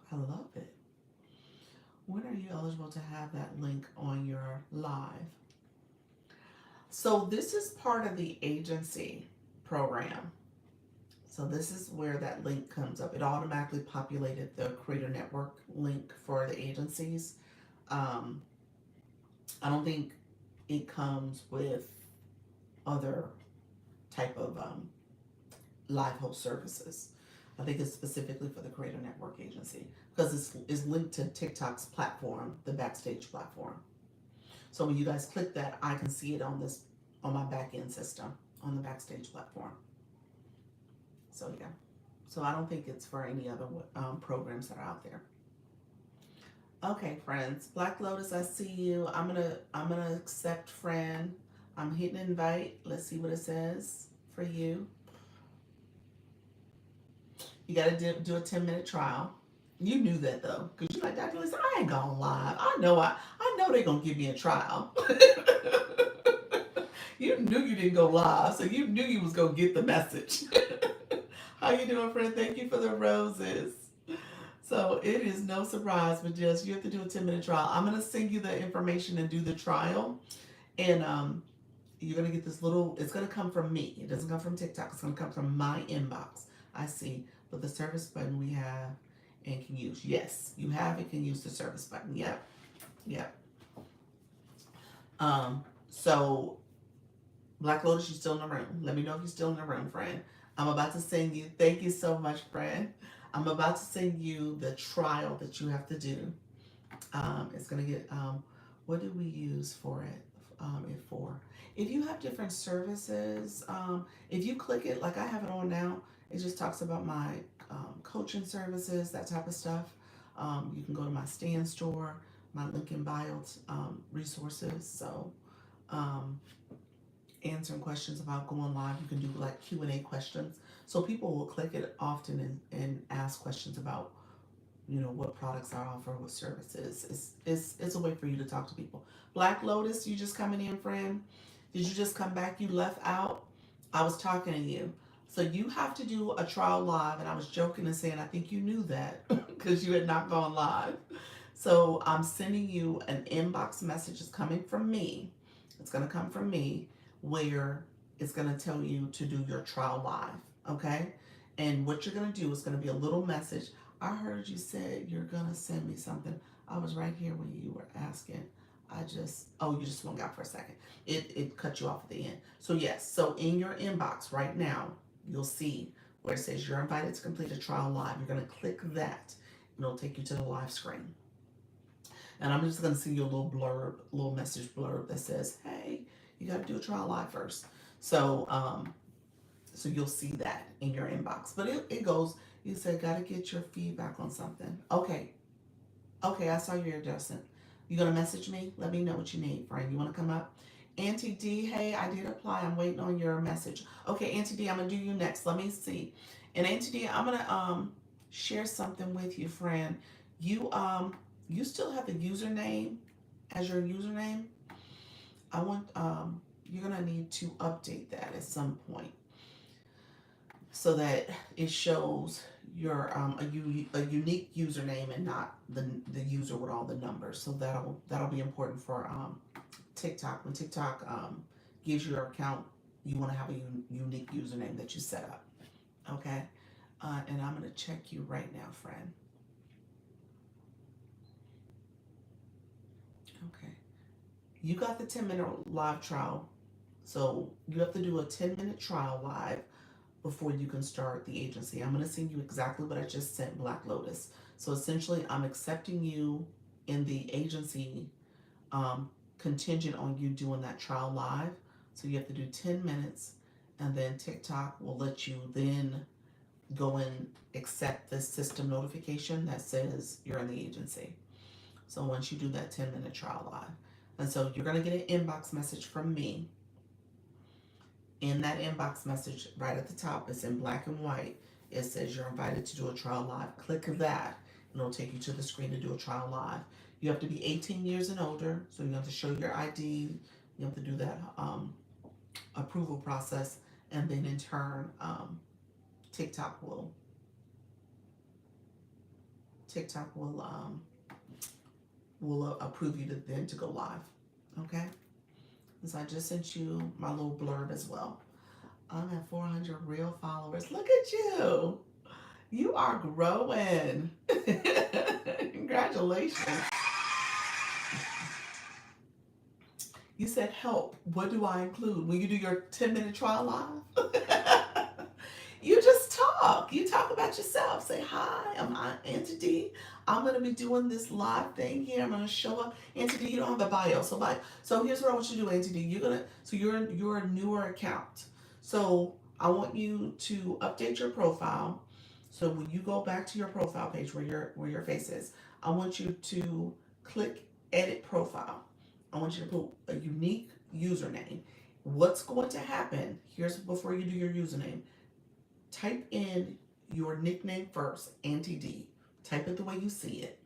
I love it. When are you eligible to have that link on your live? So this is part of the agency program. So this is where that link comes up. It automatically populated the Creator Network link for the agencies. Um, I don't think it comes with other type of live host services. I think it's specifically for the Creator Network agency because it's linked to TikTok's platform, the Backstage platform. So when you guys click that, I can see it on my back end system on the Backstage platform. So yeah. So I don't think it's for any other programs that are out there. Okay, friends. Black Lotus, I see you. I'm gonna accept friend. I'm hitting invite. Let's see what it says for you. You gotta do a 10-minute trial. You knew that though, cause you're like, Dr. Lisa, I ain't gone live. I know they're gonna give me a trial. You knew you didn't go live, so you knew you was gonna get the message. How you doing, friend? Thank you for the roses. So it is no surprise, but just you have to do a 10-minute trial. I'm gonna send you the information and do the trial, and you're gonna get this little. It's gonna come from me. It doesn't come from TikTok. It's gonna come from my inbox. I see, but the service button we have and can use. Yes, you have and can use the service button. Yep, yep. So Black Lotus, you still in the room? Let me know if you're still in the room, friend. I'm about to send you. Thank you so much, friend. I'm about to send you the trial that you have to do. It's gonna get what do we use for it? It for if you have different services, if you click it like I have it on now, it just talks about my coaching services, that type of stuff. You can go to my stand store, my link in bio resources. So um, answering questions about going live, you can do like Q&A questions. So people will click it often and ask questions about what products I offer, what services. It's a way for you to talk to people. Black Lotus, you just coming in, friend? Did you just come back? You left out. I was talking to you. So you have to do a trial live, and I was joking and saying I think you knew that because you had not gone live. So I'm sending you an inbox message. It's coming from me. It's gonna come from me where it's gonna tell you to do your trial live. Okay? And what you're gonna do is gonna be a little message. I heard you said you're gonna send me something. I was right here when you were asking. You just swung out for a second. It cut you off at the end. So yes, so in your inbox right now, you'll see where it says you're invited to complete a trial live. You're gonna click that and it'll take you to the live screen. And I'm just gonna send you a little blurb, little message blurb that says, hey, you gotta do a trial live first. So you'll see that in your inbox. But it goes, you said, gotta get your feedback on something. Okay, I saw your adjustment. You gonna message me? Let me know what you need, friend. You wanna come up? Auntie D, hey, I did apply. I'm waiting on your message. Okay, Auntie D, I'm gonna do you next. Let me see. And Auntie D, I'm gonna share something with you, friend. You still have the username as your username. I want you're gonna need to update that at some point so that it shows your a unique username and not the user with all the numbers. So that'll be important for TikTok. When TikTok gives you your account, you want to have a unique username that you set up. Okay, and I'm gonna check you right now, friend. Okay, you got the 10-minute live trial, so you have to do a 10-minute trial live before you can start the agency. I'm going to send you exactly what I just sent Black Lotus. So essentially, I'm accepting you in the agency contingent on you doing that trial live. So you have to do 10 minutes, and then TikTok will let you then go and accept the system notification that says you're in the agency. So once you do that 10-minute trial live, and so you're going to get an inbox message from me. In that inbox message, right at the top, it's in black and white. It says you're invited to do a trial live. Click that, and it'll take you to the screen to do a trial live. You have to be 18 years and older, so you have to show your ID. You have to do that approval process, and then in turn, TikTok will approve you to go live. Okay. So I just sent you my little blurb as well. I'm at 400 real followers. Look at you. You are growing. Congratulations. You said help. What do I include when you do your 10-minute trial live? You just talk. You talk about yourself. Say, hi, I'm Auntie D. I'm going to be doing this live thing here. I'm going to show up. Auntie D, you don't have a bio. So here's what I want you to do, Auntie D. You're a newer account. So I want you to update your profile. So when you go back to your profile page where your face is, I want you to click edit profile. I want you to put a unique username. What's going to happen? Here's before you do your username. Type in your nickname first, Auntie D. Type it the way you see it,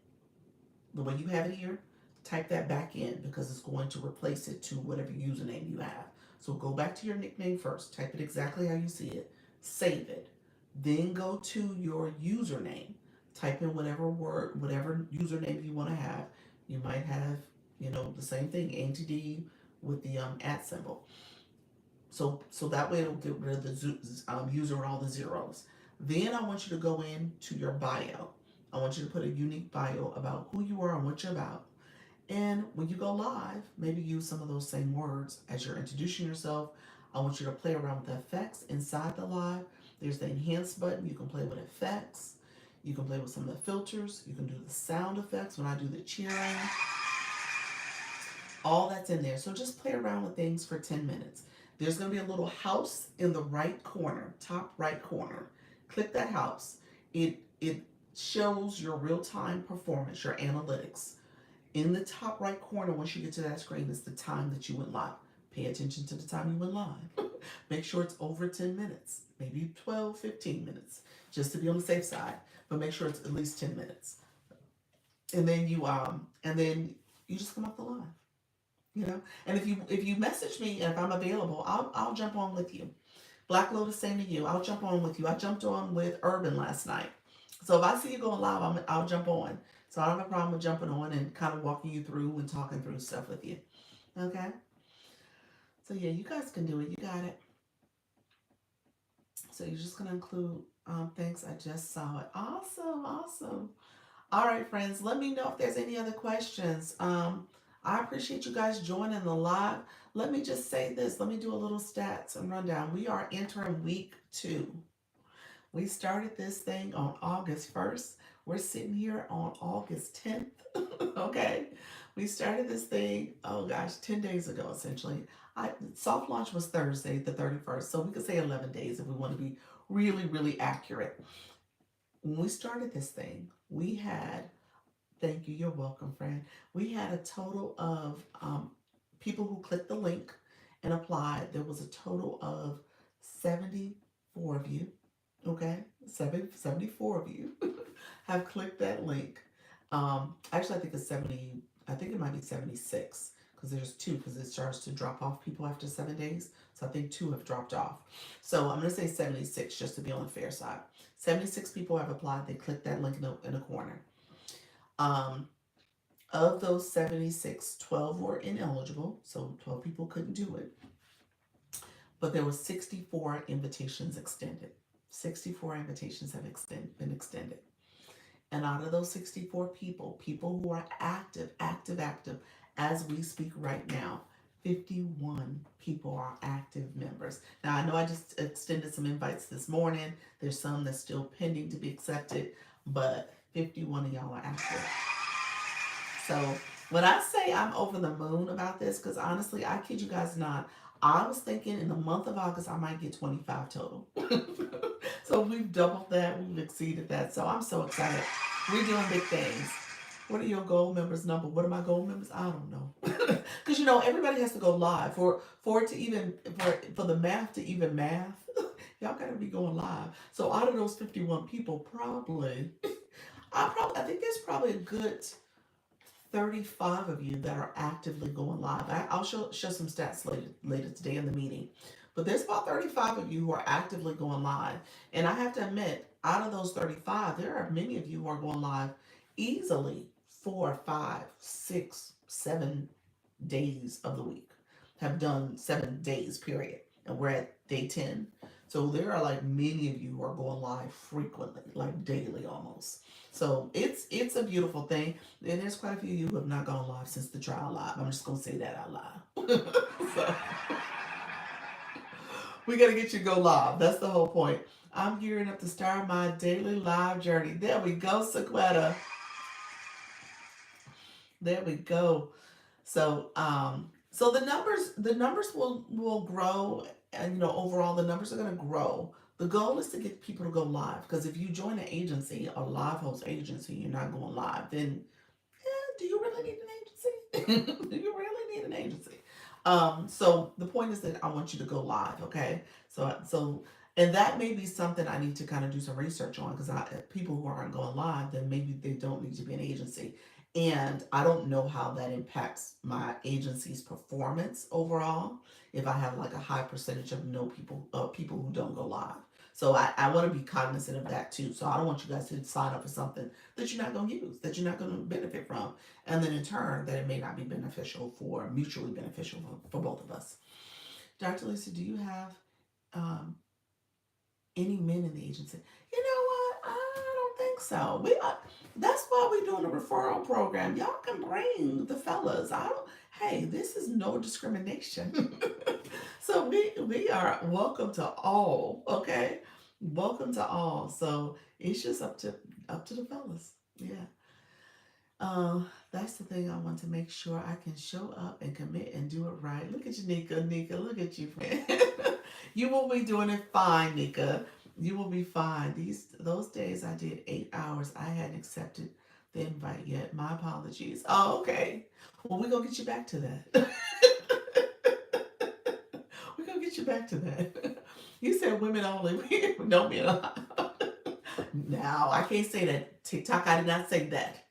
the way you have it here. Type that back in because it's going to replace it to whatever username you have. So go back to your nickname first. Type it exactly how you see it. Save it. Then go to your username. Type in whatever word, whatever username you want to have. You might have, the same thing, Auntie D with the @ symbol. So that way it'll get rid of the user and all the zeros. Then I want you to go into your bio. I want you to put a unique bio about who you are and what you're about. And when you go live, maybe use some of those same words as you're introducing yourself. I want you to play around with the effects inside the live. There's the enhance button. You can play with effects. You can play with some of the filters. You can do the sound effects when I do the cheering. All that's in there. So just play around with things for 10 minutes. There's going to be a little house in the right corner, top right corner. Click that house. It shows your real-time performance, your analytics. In the top right corner, once you get to that screen, is the time that you went live. Pay attention to the time you went live. Make sure it's over 10 minutes, maybe 12, 15 minutes, just to be on the safe side. But make sure it's at least 10 minutes. And then you just come off the line. And if you message me and if I'm available, I'll jump on with you. Black Lotus, same to you. I'll jump on with you. I jumped on with Urban last night. So if I see you going live, I'll jump on. So I don't have a problem with jumping on and kind of walking you through and talking through stuff with you. Okay? So yeah, you guys can do it. You got it. So you're just going to include, thanks, I just saw it. Awesome, awesome. All right, friends, let me know if there's any other questions. I appreciate you guys joining the live. Let me just say this. Let me do a little stats and rundown. We are entering week 2. We started this thing on August 1st. We're sitting here on August 10th. Okay. We started this thing, oh gosh, 10 days ago, essentially. Soft launch was Thursday, the 31st. So we could say 11 days if we want to be really, really accurate. When we started this thing, we had, thank you, you're welcome, friend. We had a total of people who clicked the link and applied. There was a total of 74 of you. Okay, 74 of you have clicked that link. Actually, I think it's 70, I think it might be 76 because there's two because it starts to drop off people after 7 days. So I think two have dropped off. So I'm going to say 76 just to be on the fair side. 76 people have applied. They clicked that link in the corner. Of those 76, 12 were ineligible. So 12 people couldn't do it. But there were 64 invitations extended. 64 invitations have been extended. And out of those 64 people who are active, as we speak right now, 51 people are active members. Now, I know I just extended some invites this morning. There's some that's still pending to be accepted, but 51 of y'all are active. So when I say I'm over the moon about this, because honestly, I kid you guys not, I was thinking in the month of August, I might get 25 total. So we've doubled that, we've exceeded that. So I'm so excited. We're doing big things. What are your gold members number? What are my gold members? I don't know. Because everybody has to go live for it to even for the math to even math. Y'all gotta be going live. So out of those 51 people, I think there's probably a good 35 of you that are actively going live. I'll show some stats later today in the meeting. But there's about 35 of you who are actively going live. And I have to admit, out of those 35, there are many of you who are going live easily 4, 5, 6, 7 days of the week. Have done 7 days, period. And we're at day 10. So there are like many of you who are going live frequently, like daily almost. So it's a beautiful thing. And there's quite a few of you who have not gone live since the trial live. I'm just going to say that out loud. So we got to get you to go live. That's the whole point. I'm gearing up to start my daily live journey. There we go, Sequetta. There we go. So so the numbers will grow, and overall the numbers are going to grow. The goal is to get people to go live, because if you join an agency, a live host agency, you're not going live, then do you really need an agency? Do you really need an agency? So the point is that I want you to go live, okay? So and that may be something I need to kind of do some research on, because people who aren't going live, then maybe they don't need to be an agency. And I don't know how that impacts my agency's performance overall if I have like a high percentage of people who don't go live. So I want to be cognizant of that too. So I don't want you guys to sign up for something that you're not going to use, that you're not going to benefit from. And then in turn, that it may not be mutually beneficial for both of us. Dr. Lisa, do you have any men in the agency? You know what? I don't think so. That's why we're doing a referral program. Y'all can bring the fellas. Hey, this is no discrimination. So we are welcome to all, okay? Welcome to all. So it's just up to the fellas. Yeah. That's the thing. I want to make sure I can show up and commit and do it right. Look at you, Nika. Nika, look at you, friend. You will be doing it fine, Nika. You will be fine. Those days I did 8 hours. I hadn't accepted the invite yet. My apologies. Oh, okay. Well, we're gonna get you back to that. We're gonna get you back to that. You said women only. No men allowed. Now I can't say that. TikTok, I did not say that.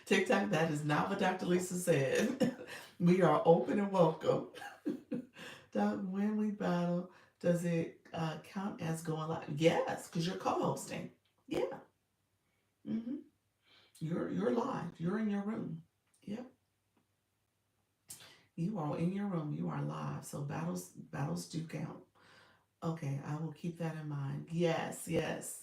TikTok, that is not what Dr. Lisa said. We are open and welcome. When we battle, does it count as going live? Yes, because you're co-hosting. Yeah. hmm you're live. You're in your room. Yep. You are in your room. You are live. So battles do count. Okay, I will keep that in mind. Yes, yes.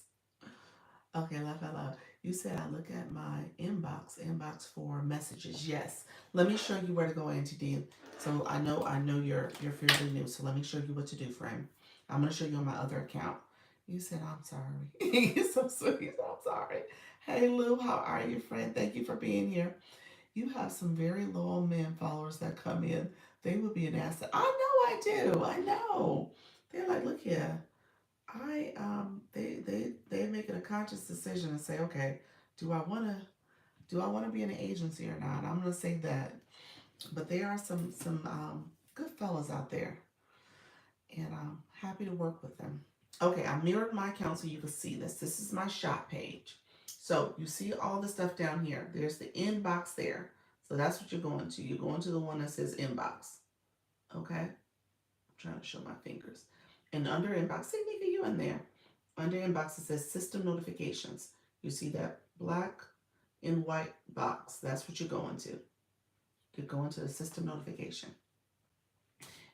Okay, laugh out loud. You said I look at my inbox for messages. Yes. Let me show you where to go, Auntie D. So I know you're fairly new. So let me show you what to do, friend. I'm gonna show you on my other account. You said I'm sorry. You're so sweet. I'm sorry. Hey Lou, how are you, friend? Thank you for being here. You have some very loyal men followers that come in. They would be an asset. I know I do. I know. They're like, look here. They making a conscious decision and say, okay, do I wanna be in an agency or not? I'm gonna say that. But there are some good fellas out there, and I'm happy to work with them. Okay, I mirrored my account so you can see this. This is my shop page. So you see all the stuff down here. There's the inbox there. So that's what you're going to. You're going to the one that says inbox. Okay? I'm trying to show my fingers. And under inbox, see nigga, you in there. Under inbox it says system notifications. You see that black and white box. That's what you're going to. You're going to the system notification.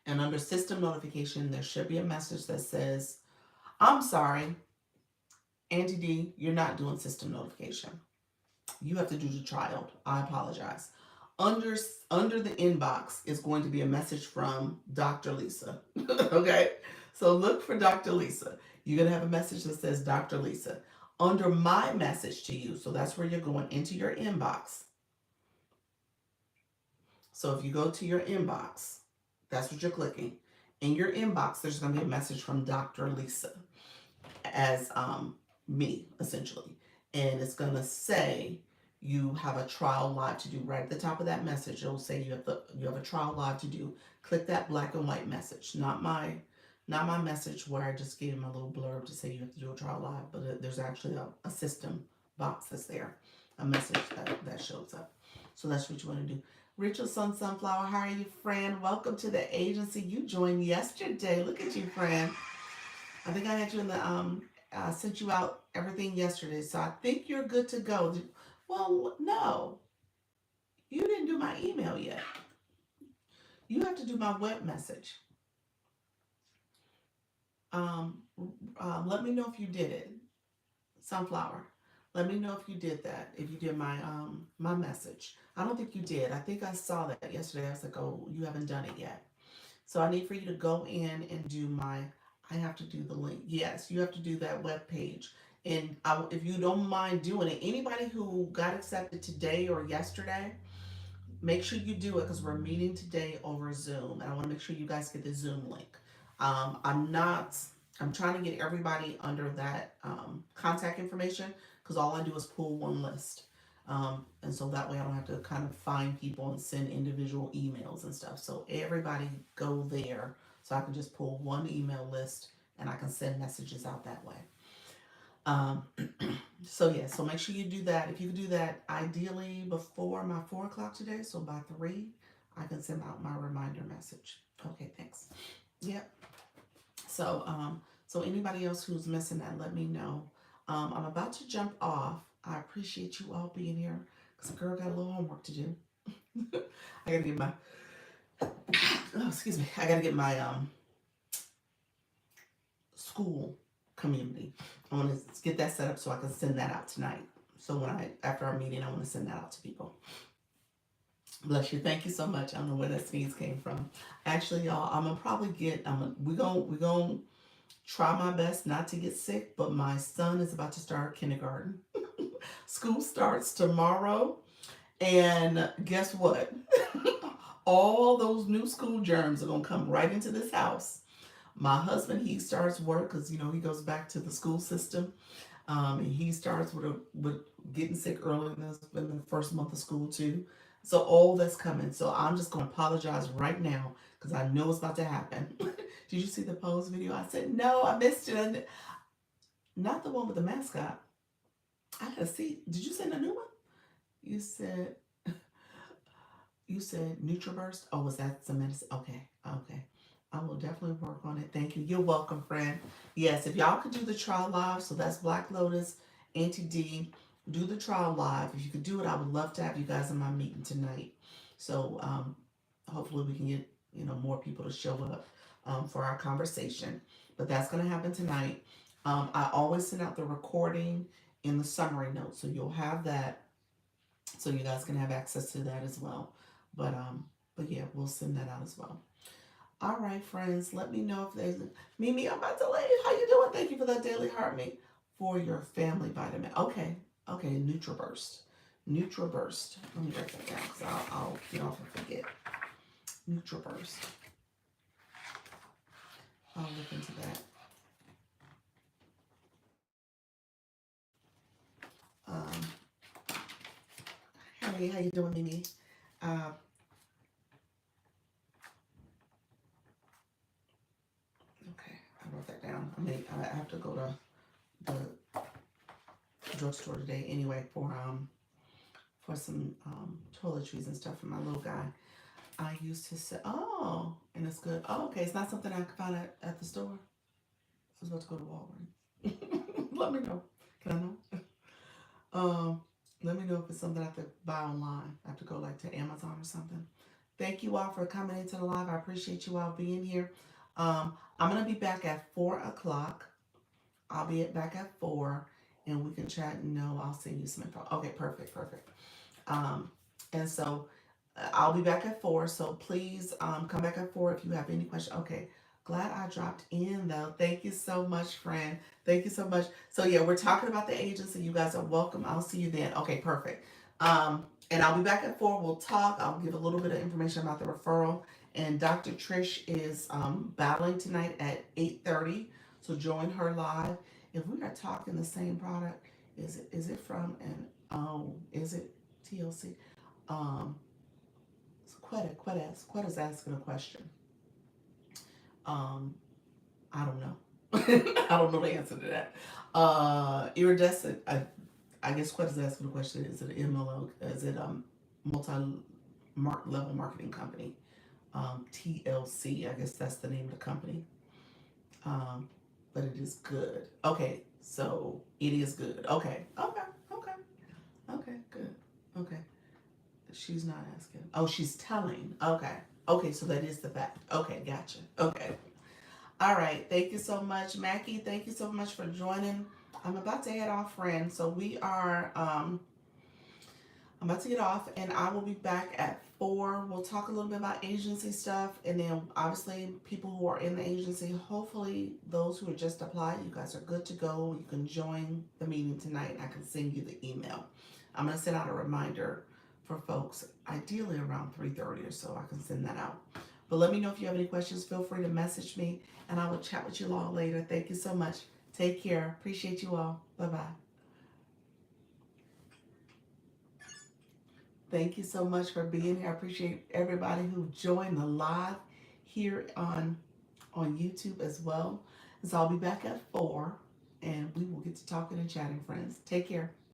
And under system notification, there should be a message that says, I'm sorry, Auntie D, you're not doing system notification. You have to do the trial. I apologize. Under under the inbox is going to be a message from Dr. Lisa. Okay? So look for Dr. Lisa. You're going to have a message that says Dr. Lisa. Under my message to you, so that's where you're going into your inbox. So if you go to your inbox, that's what you're clicking. In your inbox, there's going to be a message from Dr. Lisa as me, essentially. And it's going to say you have a trial live to do. Right at the top of that message, it'll say you have a trial live to do. Click that black and white message, not my message where I just gave them a little blurb to say you have to do a trial live, but there's actually a system box that's there, a message that shows up. So that's what you want to do. Rachel Sunflower, how are you, friend? Welcome to the agency. You joined yesterday. Look at you, friend. I think I had you in the sent you out everything yesterday, so I think you're good to go. Well, no, you didn't do my email yet. You have to do my web message. Um, Let me know if you did it, Sunflower. Let me know if you did that. If you did my message. I don't think you did. I think I saw that yesterday. I was like, oh, you haven't done it yet. So I need for you to go in and do my. I have to do the link. Yes, you have to do that web page. And if you don't mind doing it, anybody who got accepted today or yesterday, make sure you do it because we're meeting today over Zoom, and I want to make sure you guys get the Zoom link. I'm not. I'm trying to get everybody under that contact information because all I do is pull one list, and so that way I don't have to kind of find people and send individual emails and stuff. So everybody go there, so I can just pull one email list and I can send messages out that way. Um, so yeah, so make sure you do that. If you can do that ideally before my 4 o'clock today, so by 3, I can send out my reminder message. Okay, thanks. Yep. So anybody else who's missing that, let me know. I'm about to jump off. I appreciate you all being here because the girl got a little homework to do. I gotta get my oh, excuse me. I gotta get my school community. I want to get that set up so I can send that out tonight. So after our meeting, I want to send that out to people. Bless you. Thank you so much. I don't know where that sneeze came from. Actually, y'all, I'm gonna probably we're gonna try my best not to get sick, but my son is about to start kindergarten. School starts tomorrow. And guess what? All those new school germs are going to come right into this house. My husband, he starts work because, he goes back to the school system. And he starts with getting sick early in the first month of school, too. So all that's coming. So I'm just going to apologize right now because I know it's about to happen. Did you see the pose video? I said, no, I missed it. Not the one with the mascot. I gotta see. Did you send a new one? You said You said NutriBurst? Oh, was that some medicine? Okay, okay. I will definitely work on it. Thank you. You're welcome, friend. Yes, if y'all could do the trial live, so that's Black Lotus, Auntie D, do the trial live. If you could do it, I would love to have you guys in my meeting tonight. So hopefully we can get more people to show up for our conversation. But that's going to happen tonight. I always send out the recording in the summary notes, so you'll have that so you guys can have access to that as well. But yeah, we'll send that out as well. All right, friends, let me know if there's Mimi. I'm about to leave. How you doing? Thank you for that daily heart mate for your family vitamin. Okay, okay, NutriBurst, NutriBurst. Let me write that down because I'll get off and forget. NutriBurst. I'll look into that. Um, hey, how you doing, Mimi? Uh, okay, I wrote that down. I have to go to the drugstore today anyway for some toiletries and stuff for my little guy. I used to say, oh, and it's good. Oh, okay, it's not something I can find at the store. I was about to go to Walgreens. Let me know. Can I know? Um, Let me know if it's something I have to buy online. I have to go like to Amazon or something. Thank you all for coming into the live. I appreciate you all being here. I'm gonna be back at 4 o'clock. I'll be back at 4, and we can chat. And no, I'll send you some info. Okay, perfect, perfect. Um, and so I'll be back at 4. So please come back at 4 if you have any questions. Okay, glad I dropped in though. Thank you so much, friend. Thank you so much. So yeah, we're talking about the agency. You guys are welcome. I'll see you then. Okay, perfect. And I'll be back at 4. We'll talk. I'll give a little bit of information about the referral. And Dr. Trish is battling tonight at 8:30. So join her live. If we are talking the same product, is it from an is it TLC? Um, so Quetta's asking a question. Um, I don't know. I don't know the answer to that. Iridescent. I guess Quetta's asking the question. Is it an MLO? Is it multi level marketing company? TLC. I guess that's the name of the company. Um, but it is good. Okay, so it is good. Okay, okay, okay, okay, good. Okay. She's not asking. Oh, she's telling. Okay. Okay, so that is the fact. Okay, gotcha. Okay. All right. Thank you so much, Mackie. Thank you so much for joining. I'm about to head off, friend. So we are I'm about to get off and I will be back at 4. We'll talk a little bit about agency stuff and then obviously people who are in the agency, hopefully those who are just applied, you guys are good to go. You can join the meeting tonight and I can send you the email. I'm going to send out a reminder for folks, ideally around 3:30 or so. I can send that out. But let me know if you have any questions. Feel free to message me and I will chat with you all later. Thank you so much. Take care. Appreciate you all. Bye bye. Thank you so much for being here. I appreciate everybody who joined the live here on YouTube as well. So I'll be back at 4 and we will get to talking and chatting, friends. Take care.